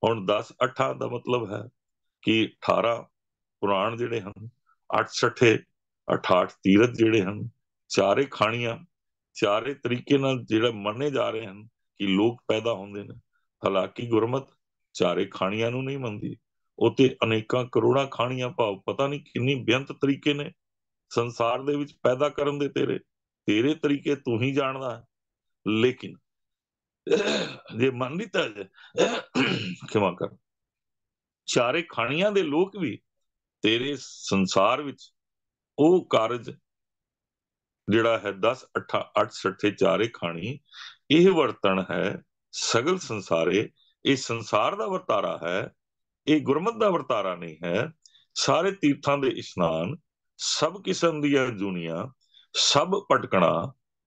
ਹੁਣ 10 ਅੱਠਾਂ ਦਾ ਮਤਲਬ ਹੈ ਕਿ 18 ਪੁਰਾਣ ਜਿਹੜੇ ਹਨ, 8 ਸੱਠੇ 68 ਤੀਰਥ ਜਿਹੜੇ ਹਨ, ਚਾਰੇ ਖਾਣੀਆਂ, ਚਾਰੇ ਤਰੀਕੇ ਨਾਲ ਜਿਹੜਾ ਮੰਨੇ ਜਾ ਰਹੇ ਹਨ ਕਿ ਲੋਕ ਪੈਦਾ ਹੁੰਦੇ ਨੇ। ਹਾਲਾਂਕਿ ਗੁਰਮਤ ਚਾਰੇ ਖਾਣੀਆਂ ਨੂੰ ਨਹੀਂ ਮੰਨਦੀ, ਉਹ ਤੇ ਅਨੇਕਾਂ ਕਰੋੜਾਂ ਖਾਣੀਆਂ, ਭਾਵ ਪਤਾ ਨਹੀਂ ਕਿੰਨੀ ਬੇਅੰਤ ਤਰੀਕੇ ਨੇ ਸੰਸਾਰ ਦੇ ਵਿੱਚ ਪੈਦਾ ਕਰਨ ਦੇ। ਤੇਰੇ ਤੇਰੇ ਤਰੀਕੇ ਤੂੰ ਹੀ ਜਾਣਦਾ ਹੈ। ਲੇਕਿਨ ਜੇ ਮੰਨ ਲਿੱਤਾ ਖਿਮਾ ਕਰ, ਚਾਰੇ ਖਾਣੀਆਂ ਦੇ ਲੋਕ ਵੀ ਤੇਰੇ ਸੰਸਾਰ ਵਿੱਚ ਉਹ ਕਾਰਜ ਜਿਹੜਾ ਹੈ 10 ਅੱਠਾਂ 8 ਸੱਠੇ ਚਾਰੇ ਖਾਣੀ, ਇਹ ਵਰਤਣ ਹੈ ਸਗਲ ਸੰਸਾਰੇ। ਇਹ ਸੰਸਾਰ ਦਾ ਵਰਤਾਰਾ ਹੈ, ਇਹ ਗੁਰਮਤ ਦਾ ਵਰਤਾਰਾ ਨਹੀਂ ਹੈ। ਸਾਰੇ ਤੀਰਥਾਂ ਦੇ ਇਸ਼ਨਾਨ, ਸਭ ਕਿਸਮ ਦੀਆਂ ਜੁਨੀਆਂ, ਸਭ ਭਟਕਣਾ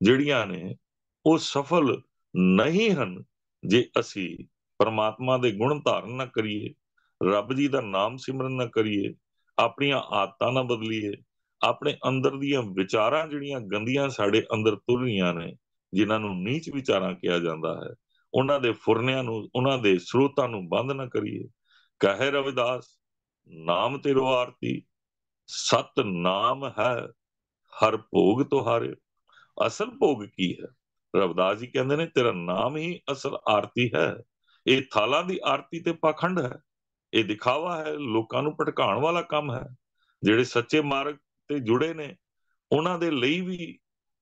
ਜਿਹੜੀਆਂ ਨੇ ਉਹ ਸਫਲ ਨਹੀਂ ਹਨ ਜੇ ਅਸੀਂ ਪਰਮਾਤਮਾ ਦੇ ਗੁਣ ਧਾਰਨ ਨਾ ਕਰੀਏ, ਰੱਬ ਜੀ ਦਾ ਨਾਮ ਸਿਮਰਨ ਨਾ ਕਰੀਏ, ਆਪਣੀਆਂ ਆਦਤਾਂ ਨਾ ਬਦਲੀਏ, ਆਪਣੇ ਅੰਦਰ ਦੀਆਂ ਵਿਚਾਰਾਂ ਜਿਹੜੀਆਂ ਗੰਦੀਆਂ ਸਾਡੇ ਅੰਦਰ ਤੁਰ ਰਹੀਆਂ ਨੇ, ਜਿਨ੍ਹਾਂ ਨੂੰ ਨੀਚ ਵਿਚਾਰਾਂ ਕਿਹਾ ਜਾਂਦਾ ਹੈ, ਉਹਨਾਂ ਦੇ ਫੁਰਨਿਆਂ ਨੂੰ, ਉਹਨਾਂ ਦੇ ਸਰੋਤਾਂ ਨੂੰ ਬੰਦ ਨਾ ਕਰੀਏ। ਕਹੇ ਰਵਿਦਾਸ ਨਾਮ ਤੇਰੋ ਆਰਤੀ, ਸਤ ਨਾਮ ਹੈ ਹਰ ਭੋਗ ਤੁਹਾਰੇ। ਅਸਲ ਭੋਗ ਕੀ ਹੈ? ਰਵਿਦਾਸ ਜੀ ਕਹਿੰਦੇ ਨੇ ਤੇਰਾ ਨਾਮ ਹੀ ਅਸਲ ਆਰਤੀ ਹੈ। ਇਹ ਥਾਲਾਂ ਦੀ ਆਰਤੀ ਤੇ ਪਾਖੰਡ ਹੈ, ਇਹ ਦਿਖਾਵਾ ਹੈ, ਲੋਕਾਂ ਨੂੰ ਭਟਕਾਉਣ ਵਾਲਾ ਕੰਮ ਹੈ। ਜਿਹੜੇ ਸੱਚੇ ਮਾਰਗ ਤੇ ਜੁੜੇ ਨੇ ਉਹਨਾਂ ਦੇ ਲਈ ਵੀ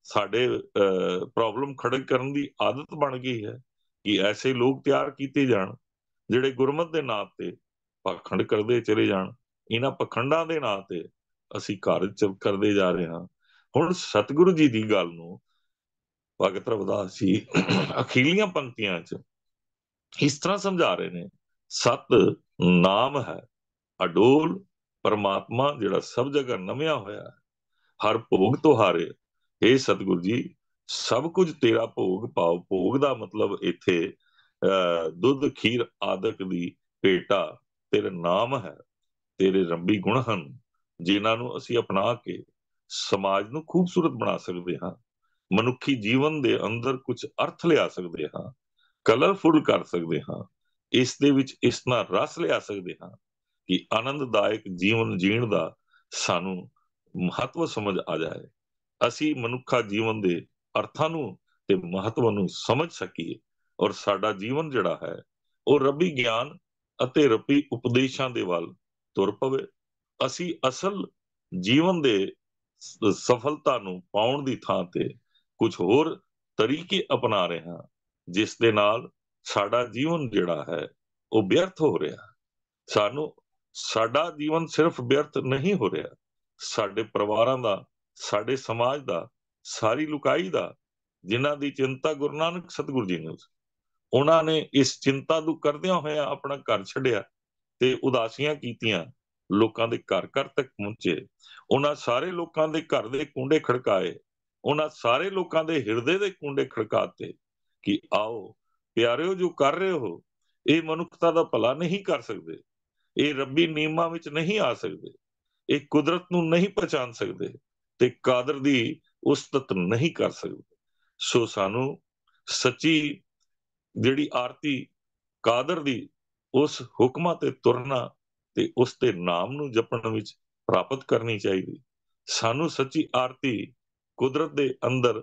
ਸਾਡੇ ਪ੍ਰੋਬਲਮ ਖੜੇ ਕਰਨ ਦੀ ਆਦਤ ਬਣ ਗਈ ਹੈ ਕਿ ਐਸੇ ਲੋਕ ਤਿਆਰ ਕੀਤੇ ਜਾਣ ਜਿਹੜੇ ਗੁਰਮਤ ਦੇ ਨਾਂ ਤੇ ਪਾਖੰਡ ਕਰਦੇ ਚਲੇ ਜਾਣ। ਇਹਨਾਂ ਪਖੰਡਾਂ ਦੇ ਨਾਂ ਤੇ ਅਸੀਂ ਕਾਰਜ ਕਰਦੇ ਜਾ ਰਹੇ ਹਾਂ। ਹੁਣ ਸਤਿਗੁਰੂ ਜੀ ਦੀ ਗੱਲ ਨੂੰ ਭਗਤ ਰਵਿਦਾਸ ਜੀ ਅਖੀਲੀਆਂ ਪੰਕਤੀਆਂ 'ਚ ਇਸ ਤਰ੍ਹਾਂ ਸਮਝਾ ਰਹੇ ਨੇ, ਸਤ ਨਾਮ ਹੈ ਅਡੋਲ ਪਰਮਾਤਮਾ ਜਿਹੜਾ ਸਭ ਜਗ੍ਹਾ ਨਵਿਆ ਹੋਇਆ ਹੈ, ਹਰ ਭੋਗ ਤੁਹਾਰੇ। ਇਹ ਸਤਿਗੁਰੂ ਜੀ ਸਭ ਕੁਝ ਤੇਰਾ ਭੋਗ ਪਾਓ। ਭੋਗ ਦਾ ਮਤਲਬ ਇੱਥੇ ਦੁੱਧ ਖੀਰ ਆਦਿਕ ਦੀ ਭੇਟਾ ਤੇਰਾ ਨਾਮ ਹੈ, ਤੇਰੇ ਰੱਬੀ ਗੁਣ ਹਨ ਜਿਨ੍ਹਾਂ ਨੂੰ ਅਸੀਂ ਅਪਣਾ ਕੇ ਸਮਾਜ ਨੂੰ ਖੂਬਸੂਰਤ ਬਣਾ ਸਕਦੇ ਹਾਂ, ਮਨੁੱਖੀ ਜੀਵਨ ਦੇ ਅੰਦਰ ਕੁਝ ਅਰਥ ਲਿਆ ਸਕਦੇ ਹਾਂ, ਕਲਰਫੁਲ ਕਰ ਸਕਦੇ ਹਾਂ, ਇਸ ਦੇ ਵਿੱਚ ਇਸ ਨਾਲ ਰਸ ਲਿਆ ਸਕਦੇ ਹਾਂ ਕਿ ਆਨੰਦਦਾਇਕ ਜੀਵਨ ਜੀਣ ਦਾ ਸਾਨੂੰ ਮਹੱਤਵ ਸਮਝ ਆ ਜਾਏ, ਅਸੀਂ ਮਨੁੱਖਾ ਜੀਵਨ ਦੇ ਅਰਥਾਂ ਨੂੰ ਤੇ ਮਹੱਤਵ ਨੂੰ ਸਮਝ ਸਕੀਏ ਔਰ ਸਾਡਾ ਜੀਵਨ ਜਿਹੜਾ ਹੈ ਉਹ ਰੱਬੀ ਗਿਆਨ ਅਤੇ ਰੱਬੀ ਉਪਦੇਸ਼ਾਂ ਦੇ ਵੱਲ ਤੁਰ ਪਵੇ। ਅਸੀਂ ਅਸਲ ਜੀਵਨ ਦੇ ਸਫਲਤਾ ਨੂੰ ਪਾਉਣ ਦੀ ਥਾਂ ਤੇ ਕੁਝ ਹੋਰ ਤਰੀਕੇ ਅਪਣਾ ਰਹੇ ਹਾਂ, ਜਿਸ ਦੇ ਨਾਲ ਸਾਡਾ ਜੀਵਨ ਜਿਹੜਾ ਹੈ ਉਹ ਵਿਅਰਥ ਹੋ ਰਿਹਾ। ਸਾਨੂੰ ਸਾਡਾ ਜੀਵਨ ਸਿਰਫ ਵਿਅਰਥ ਨਹੀਂ ਹੋ ਰਿਹਾ, ਸਾਡੇ ਪਰਿਵਾਰਾਂ ਦਾ, ਸਾਡੇ ਸਮਾਜ ਦਾ, ਸਾਰੀ ਲੁਕਾਈ ਦਾ, ਜਿਨ੍ਹਾਂ ਦੀ ਚਿੰਤਾ ਗੁਰੂ ਨਾਨਕ ਸਤਿਗੁਰੂ ਜੀ ਨੇ, ਉਹਨਾਂ ਨੇ ਇਸ ਚਿੰਤਾ ਨੂੰ ਕਰਦਿਆਂ ਹੋਇਆ ਆਪਣਾ ਘਰ ਛੱਡਿਆ ਤੇ ਉਦਾਸੀਆਂ ਕੀਤੀਆਂ, ਲੋਕਾਂ ਦੇ ਘਰ ਘਰ ਤੱਕ ਪਹੁੰਚੇ, ਉਹਨਾਂ ਸਾਰੇ ਲੋਕਾਂ ਦੇ ਘਰ ਦੇ ਕੁੰਡੇ ਖੜਕਾਏ, ਉਹਨਾਂ ਸਾਰੇ ਲੋਕਾਂ ਦੇ ਹਿਰਦੇ ਦੇ ਕੁੰਡੇ ਖੜਕਾਤੇ ਕਿ ਆਓ ਪਿਆਰਿਓ, ਜੋ ਕਰ ਰਹੇ ਹੋ ਇਹ ਮਨੁੱਖਤਾ ਦਾ ਭਲਾ ਨਹੀਂ ਕਰ ਸਕਦੇ, ਇਹ ਰੱਬੀ ਨਿਯਮਾਂ ਵਿੱਚ ਨਹੀਂ ਆ ਸਕਦੇ, ਇਹ ਕੁਦਰਤ ਨੂੰ ਨਹੀਂ ਪਛਾਣ ਸਕਦੇ ਤੇ ਕਾਦਰ ਦੀ ਉਸਤਤ ਨਹੀਂ ਕਰ ਸਕਦੇ। ਸੋ ਸਾਨੂੰ ਸੱਚੀ ਜਿਹੜੀ ਆਰਤੀ ਕਾਦਰ ਦੀ, ਉਸ ਹੁਕਮਾਂ ਤੇ ਤੁਰਨਾ ਤੇ ਉਸ ਦੇ ਨਾਮ ਨੂੰ ਜਪਣ ਵਿੱਚ ਪ੍ਰਾਪਤ ਕਰਨੀ ਚਾਹੀਦੀ। ਸਾਨੂੰ ਸੱਚੀ ਆਰਤੀ ਕੁਦਰਤ ਦੇ ਅੰਦਰ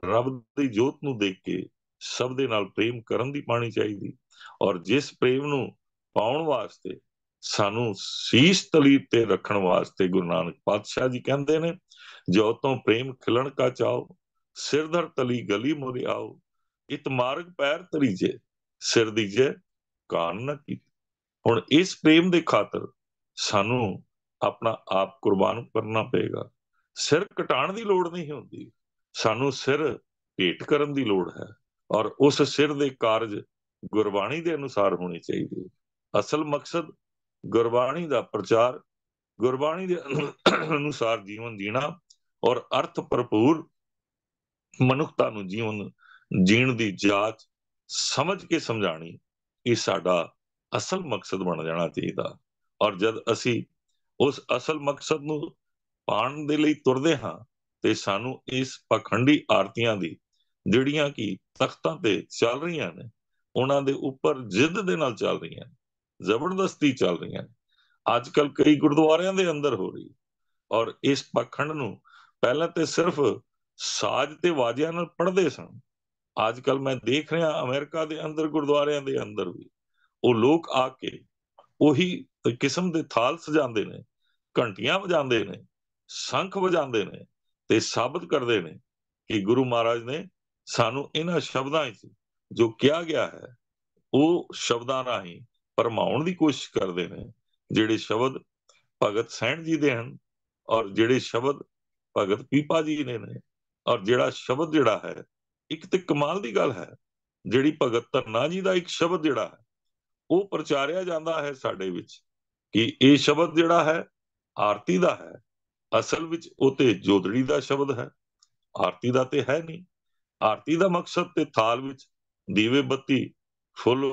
ਰੱਬ ਦੀ ਜੋਤ ਨੂੰ ਦੇਖ ਕੇ ਸਭ ਦੇ ਨਾਲ ਪ੍ਰੇਮ ਕਰਨ ਦੀ ਪਾਣੀ ਚਾਹੀਦੀ, ਔਰ ਜਿਸ ਪ੍ਰੇਮ ਨੂੰ ਪਾਉਣ ਵਾਸਤੇ ਸਾਨੂੰ ਸੀਸ ਤਲੀ ਤੇ ਰੱਖਣ ਵਾਸਤੇ ਗੁਰੂ ਨਾਨਕ ਪਾਤਸ਼ਾਹ ਜੀ ਕਹਿੰਦੇ ਨੇ, ਜੋ ਤੋਂ ਪ੍ਰੇਮ ਖਿਲਣ ਕਾ ਚਾਓ, ਸਿਰਧਰ ਤਲੀ ਗਲੀ ਮੁਰੇ ਆਓ, ਇਤ ਮਾਰਗ ਪੈਰ ਤਰੀਜੇ, ਸਿਰ ਦੀਜੇ ਕਾਨ ਨਾ ਕੀ। ਹੁਣ ਇਸ ਪ੍ਰੇਮ ਦੇ ਖਾਤਰ ਸਾਨੂੰ ਆਪਣਾ ਆਪ ਕੁਰਬਾਨ ਕਰਨਾ ਪਏਗਾ। ਸਿਰ ਕਟਾਉਣ ਦੀ ਲੋੜ ਨਹੀਂ ਹੁੰਦੀ, ਸਾਨੂੰ ਸਿਰ ਭੇਟ ਕਰਨ ਦੀ ਲੋੜ ਹੈ, ਔਰ ਉਸ ਸਿਰ ਦੇ ਕਾਰਜ ਗੁਰਬਾਣੀ ਦੇ ਅਨੁਸਾਰ ਹੋਣੇ ਚਾਹੀਦੇ। ਅਸਲ ਮਕਸਦ ਗੁਰਬਾਣੀ ਦਾ ਪ੍ਰਚਾਰ, ਗੁਰਬਾਣੀ ਦੇ ਅਨੁਸਾਰ ਜੀਵਨ ਜੀਣਾ ਔਰ ਅਰਥ ਭਰਪੂਰ ਮਨੁੱਖਤਾ ਨੂੰ ਜੀਵਨ ਜੀਣ ਦੀ ਜਾਚ ਸਮਝ ਕੇ ਸਮਝਾਣੀ, ਇਹ ਸਾਡਾ ਅਸਲ ਮਕਸਦ ਬਣ ਜਾਣਾ ਚਾਹੀਦਾ। ਔਰ ਜਦ ਅਸੀਂ ਉਸ ਅਸਲ ਮਕਸਦ ਨੂੰ ਪਾਉਣ ਦੇ ਲਈ ਤੁਰਦੇ ਹਾਂ ਤੇ ਸਾਨੂੰ ਇਸ ਪਖੰਡੀ ਆਰਤੀਆਂ ਦੀ, ਜਿਹੜੀਆਂ ਕਿ ਤਖਤਾਂ ਤੇ ਚੱਲ ਰਹੀਆਂ ਨੇ, ਉਹਨਾਂ ਦੇ ਉੱਪਰ ਜਿੱਦ ਦੇ ਨਾਲ ਚੱਲ ਰਹੀਆਂ, ਜ਼ਬਰਦਸਤੀ ਚੱਲ ਰਹੀਆਂ, ਅੱਜ ਕੱਲ ਕਈ ਗੁਰਦੁਆਰਿਆਂ ਦੇ ਅੰਦਰ ਹੋ ਰਹੀ। ਔਰ ਇਸ ਪਖੰਡ ਨੂੰ ਪਹਿਲਾਂ ਤੇ ਸਿਰਫ ਸਾਜ਼ ਤੇ ਵਾਜਿਆਂ ਨਾਲ ਪੜ੍ਹਦੇ ਸਨ, ਅੱਜ ਕੱਲ ਮੈਂ ਦੇਖ ਰਿਹਾ ਅਮਰੀਕਾ ਦੇ ਅੰਦਰ ਗੁਰਦੁਆਰਿਆਂ ਦੇ ਅੰਦਰ ਵੀ ਉਹ ਲੋਕ ਆ ਕੇ ਉਹੀ ਕਿਸਮ ਦੇ ਥਾਲ ਸਜਾਉਂਦੇ ਨੇ, ਘੰਟੀਆਂ ਵਜਾਉਂਦੇ ਨੇ, ਸ਼ੰਖ ਵਜਾਉਂਦੇ ਨੇ ਤੇ ਸਾਬਤ ਕਰਦੇ ਨੇ ਕਿ ਗੁਰੂ ਮਹਾਰਾਜ ਨੇ ਸਾਨੂੰ ਇਹਨਾਂ ਸ਼ਬਦਾਂ ਵਿੱਚ ਜੋ ਕਿਹਾ ਗਿਆ ਹੈ ਉਹ ਸ਼ਬਦਾਂ ਰਾਹੀਂ ਭਰਮਾਉਣ ਦੀ ਕੋਸ਼ਿਸ਼ ਕਰਦੇ ਨੇ। ਜਿਹੜੇ ਸ਼ਬਦ ਭਗਤ ਸੈਣ ਜੀ ਦੇ ਹਨ, ਔਰ ਜਿਹੜੇ ਸ਼ਬਦ ਭਗਤ ਪੀਪਾ ਜੀ ਨੇ, ਔਰ ਜਿਹੜਾ ਸ਼ਬਦ ਜਿਹੜਾ ਹੈ ਇੱਕ ਤੇ ਕਮਾਲ ਦੀ ਗੱਲ ਹੈ, ਜਿਹੜੀ ਭਗਤ ਧੰਨਾ ਜੀ ਦਾ ਇੱਕ ਸ਼ਬਦ ਜਿਹੜਾ ਹੈ ਉਹ ਪ੍ਰਚਾਰਿਆ ਜਾਂਦਾ ਹੈ ਸਾਡੇ ਵਿੱਚ, ਕਿ ਇਹ ਸ਼ਬਦ ਜਿਹੜਾ ਹੈ ਆਰਤੀ ਦਾ ਹੈ। ਅਸਲ ਵਿੱਚ ਉਹ ਤੇ ਜੋਦੜੀ ਦਾ ਸ਼ਬਦ ਹੈ, ਆਰਤੀ ਦਾ ਤੇ ਹੈ ਨਹੀਂ। ਆਰਤੀ ਦਾ ਮਕਸਦ ਤੇ ਥਾਲ ਵਿੱਚ ਦੀਵੇ ਬੱਤੀ ਫੁੱਲ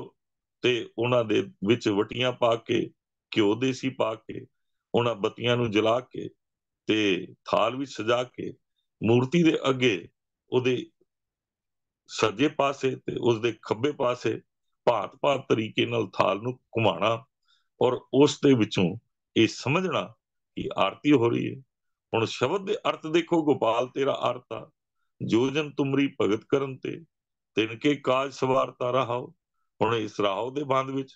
ਤੇ ਉਹਨਾਂ ਦੇ ਵਿੱਚ ਵਟੀਆਂ ਪਾ ਕੇ, ਘਿਓ ਦੇਸੀ ਪਾ ਕੇ, ਉਹਨਾਂ ਬੱਤੀਆਂ ਨੂੰ ਜਲਾ ਕੇ ਤੇ ਥਾਲ ਵਿੱਚ ਸਜਾ ਕੇ ਮੂਰਤੀ ਦੇ ਅੱਗੇ ਉਹਦੇ ਸੱਜੇ ਪਾਸੇ ਤੇ ਉਸਦੇ ਖੱਬੇ ਪਾਸੇ ਭਾਂਤ-ਭਾਂਤ ਤਰੀਕੇ ਨਾਲ ਥਾਲ ਨੂੰ ਘੁਮਾਣਾ, ਔਰ ਉਸ ਦੇ ਵਿੱਚੋਂ ਇਹ ਸਮਝਣਾ ਕਿ ਆਰਤੀ ਹੋ ਰਹੀ ਹੈ। ਹੁਣ ਸ਼ਬਦ ਦੇ ਅਰਥ ਦੇਖੋ, ਗੋਪਾਲ ਤੇਰਾ ਅਰਥ ਆ, ਜੋ ਜਨ ਤੁਮਰੀ ਭਗਤ ਕਰਨ ਤੇ ਤਿਨਕੇ ਕਾਜ ਸਵਾਰਤਾ ਰਹਾਓ। ਹੁਣ ਇਸ ਰਾਹੋ ਦੇ ਬੰਦ ਵਿੱਚ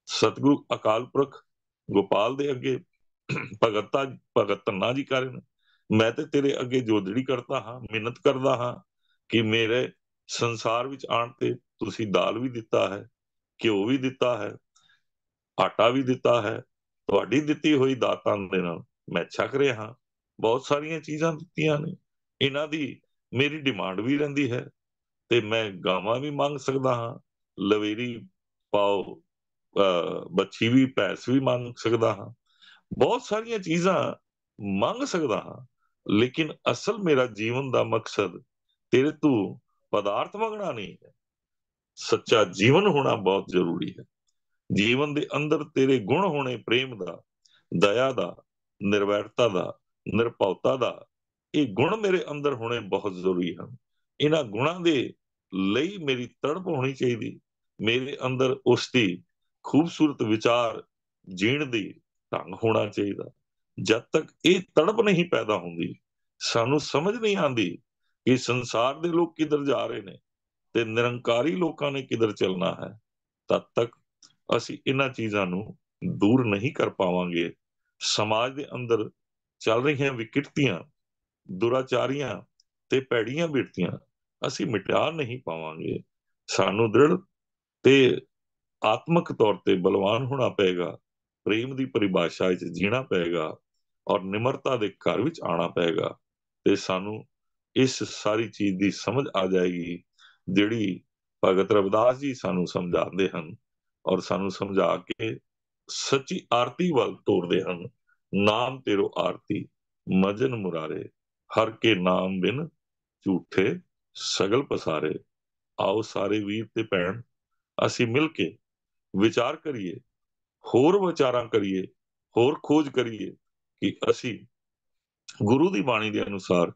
ਸਤਿਗੁਰੂ ਅਕਾਲ ਪੁਰਖ ਗੋਪਾਲ ਦੇ ਅੱਗੇ ਭਗਤ ਧੰਨਾ ਜੀ ਕਰਨ, ਮੈਂ ਤੇ ਤੇਰੇ ਅੱਗੇ ਜੋਦੜੀ ਕਰਦਾ ਹਾਂ, ਮਿਹਨਤ ਕਰਦਾ ਹਾਂ ਕਿ ਮੇਰੇ ਸੰਸਾਰ ਵਿੱਚ ਆਉਣ ਤੇ ਤੁਸੀਂ ਦਾਲ ਵੀ ਦਿੱਤਾ ਹੈ, ਘਿਓ ਵੀ ਦਿੱਤਾ ਹੈ, ਆਟਾ ਵੀ ਦਿੱਤਾ ਹੈ, ਤੁਹਾਡੀ ਦਿੱਤੀ ਹੋਈ ਦਾਤਾਂ ਦੇ ਨਾਲ ਮੈਂ ਛਕ ਰਿਹਾ ਹਾਂ। ਬਹੁਤ ਸਾਰੀਆਂ ਚੀਜ਼ਾਂ ਦਿੱਤੀਆਂ ਨੇ, ਇਹਨਾਂ ਦੀ ਮੇਰੀ ਡਿਮਾਂਡ ਵੀ ਰਹਿੰਦੀ ਹੈ, ਤੇ ਮੈਂ ਗਾਵਾਂ ਵੀ ਮੰਗ ਸਕਦਾ ਹਾਂ, ਲਵੇਰੀ ਪਾਓ, ਬੱਚੀ ਵੀ, ਭੈਂਸ ਵੀ ਮੰਗ ਸਕਦਾ ਹਾਂ, ਬਹੁਤ ਸਾਰੀਆਂ ਚੀਜ਼ਾਂ ਮੰਗ ਸਕਦਾ ਹਾਂ। ਲੇਕਿਨ ਅਸਲ ਮੇਰਾ ਜੀਵਨ ਦਾ ਮਕਸਦ ਤੇਰੇ ਤੋਂ ਪਦਾਰਥ ਮੰਗਣਾ ਨਹੀਂ ਹੈ। ਸੱਚਾ ਜੀਵਨ ਹੋਣਾ ਬਹੁਤ ਜ਼ਰੂਰੀ ਹੈ। ਜੀਵਨ ਦੇ ਅੰਦਰ ਤੇਰੇ ਗੁਣ ਹੋਣੇ, ਪ੍ਰੇਮ ਦਾ, ਦਇਆ ਦਾ, ਨਿਰਵੈਰਤਾ ਦਾ, ਨਿਰਭਉਤਾ ਦਾ, ਇਹ ਗੁਣ ਮੇਰੇ ਅੰਦਰ ਹੋਣੇ ਬਹੁਤ ਜ਼ਰੂਰੀ ਹਨ। ਇਹਨਾਂ ਗੁਣਾਂ ਦੇ ਲਈ ਮੇਰੀ ਤੜਪ ਹੋਣੀ ਚਾਹੀਦੀ, ਮੇਰੇ ਅੰਦਰ ਉਸ ਦੀ ਖੂਬਸੂਰਤ ਵਿਚਾਰ ਜੀਣ ਦੀ ਢੰਗ ਹੋਣਾ ਚਾਹੀਦਾ। ਜਦ ਤੱਕ ਇਹ ਤੜਪ ਨਹੀਂ ਪੈਦਾ ਹੁੰਦੀ, ਸਾਨੂੰ ਸਮਝ ਨਹੀਂ ਆਉਂਦੀ ਕਿ ਸੰਸਾਰ ਦੇ ਲੋਕ ਕਿੱਧਰ ਜਾ ਰਹੇ ਨੇ ਤੇ ਨਿਰੰਕਾਰੀ ਲੋਕਾਂ ਨੇ ਕਿੱਧਰ ਚੱਲਣਾ ਹੈ, ਤਦ ਤੱਕ ਅਸੀਂ ਇਹਨਾਂ ਚੀਜ਼ਾਂ ਨੂੰ ਦੂਰ ਨਹੀਂ ਕਰ ਪਾਵਾਂਗੇ। ਸਮਾਜ ਦੇ ਅੰਦਰ ਚੱਲ ਰਹੀਆਂ ਵਿਕਰਤੀਆਂ, ਦੁਰਾਚਾਰੀਆਂ ਤੇ ਭੈੜੀਆਂ ਬਿਰਤੀਆਂ ਅਸੀਂ ਮਿਟਾ ਨਹੀਂ ਪਾਵਾਂਗੇ। ਸਾਨੂੰ ਦ੍ਰਿੜ ਤੇ ਆਤਮਿਕ ਤੌਰ ਤੇ ਬਲਵਾਨ ਹੋਣਾ ਪਏਗਾ, ਪ੍ਰੇਮ ਦੀ ਪਰਿਭਾਸ਼ਾ ਵਿੱਚ ਜੀਣਾ ਪਏਗਾ, ਔਰ ਨਿਮਰਤਾ ਦੇ ਘਰ ਵਿੱਚ ਆਉਣਾ ਪਏਗਾ, ਤੇ ਸਾਨੂੰ ਇਸ ਸਾਰੀ ਚੀਜ਼ ਦੀ ਸਮਝ ਆ ਜਾਏਗੀ, ਜਿਹੜੀ ਭਗਤ ਰਵਿਦਾਸ ਜੀ ਸਾਨੂੰ ਸਮਝਾਉਂਦੇ ਹਨ, ਔਰ ਸਾਨੂੰ ਸਮਝਾ ਕੇ ਸੱਚੀ ਆਰਤੀ ਵੱਲ ਤੋਰਦੇ ਹਨ। ਨਾਮ ਤੇਰੋ ਆਰਤੀ ਮਜਨ ਮੁਰਾਰੇ, ਹਰ ਕੇ ਨਾਮ ਬਿਨ ਝੂਠੇ ਸਗਲ ਪਸਾਰੇ। ਆਓ ਸਾਰੇ ਵੀਰ ਤੇ ਭੈਣ, ਅਸੀਂ ਮਿਲ ਕੇ ਵਿਚਾਰ ਕਰੀਏ, ਹੋਰ ਵਿਚਾਰਾਂ ਕਰੀਏ, ਹੋਰ ਖੋਜ ਕਰੀਏ ਕਿ ਅਸੀਂ ਗੁਰੂ ਦੀ ਬਾਣੀ ਦੇ ਅਨੁਸਾਰ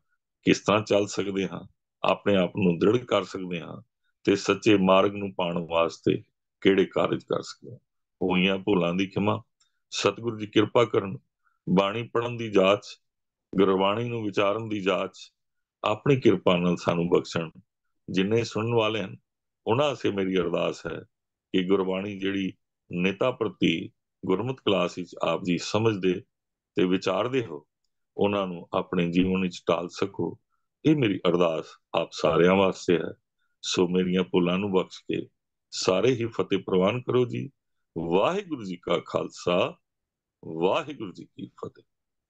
ਕਿਸ ਤਰ੍ਹਾਂ ਚੱਲ ਸਕਦੇ ਹਾਂ, ਆਪਣੇ ਆਪ ਨੂੰ ਦ੍ਰਿੜ ਕਰ ਸਕਦੇ ਹਾਂ, ਤੇ ਸੱਚੇ ਮਾਰਗ ਨੂੰ ਪਾਉਣ ਵਾਸਤੇ ਕਿਹੜੇ ਕਾਰਜ ਕਰ ਸਕਦੇ ਹਾਂ। ਹੋਈਆਂ ਭੁੱਲਾਂ ਦੀ ਖਿਮਾ, ਸਤਿਗੁਰੂ ਜੀ ਕਿਰਪਾ ਕਰਨ। ਬਾਣੀ ਪੜ੍ਹਨ ਦੀ ਜਾਚ, ਗੁਰਬਾਣੀ ਨੂੰ ਵਿਚਾਰਨ ਦੀ ਜਾਚ ਆਪਣੀ ਕਿਰਪਾ ਨਾਲ ਸਾਨੂੰ ਬਖਸ਼ਣ। ਜਿੰਨੇ ਸੁਣਨ ਵਾਲੇ ਹਨ ਉਹਨਾਂ ਸੇ ਮੇਰੀ ਅਰਦਾਸ ਹੈ ਕਿ ਗੁਰਬਾਣੀ ਜਿਹੜੀ ਨੇਤਾ ਪ੍ਰਤੀ ਗੁਰਮਤਿ ਕਲਾਸ ਵਿੱਚ ਆਪ ਜੀ ਸਮਝਦੇ ਤੇ ਵਿਚਾਰਦੇ ਹੋ, ਉਹਨਾਂ ਨੂੰ ਆਪਣੇ ਜੀਵਨ ਵਿੱਚ ਢਾਲ ਸਕੋ। ਇਹ ਮੇਰੀ ਅਰਦਾਸ ਆਪ ਸਾਰਿਆਂ ਵਾਸਤੇ ਹੈ। ਸੋ ਮੇਰੀਆਂ ਭੁੱਲਾਂ ਨੂੰ ਬਖਸ਼ ਕੇ ਸਾਰੇ ਹੀ ਫਤਿਹ ਪ੍ਰਵਾਨ ਕਰੋ ਜੀ। ਵਾਹਿਗੁਰੂ ਜੀ ਕਾ ਖਾਲਸਾ, ਵਾਹਿਗੁਰੂ ਜੀ ਕੀ ਫਤਿਹ।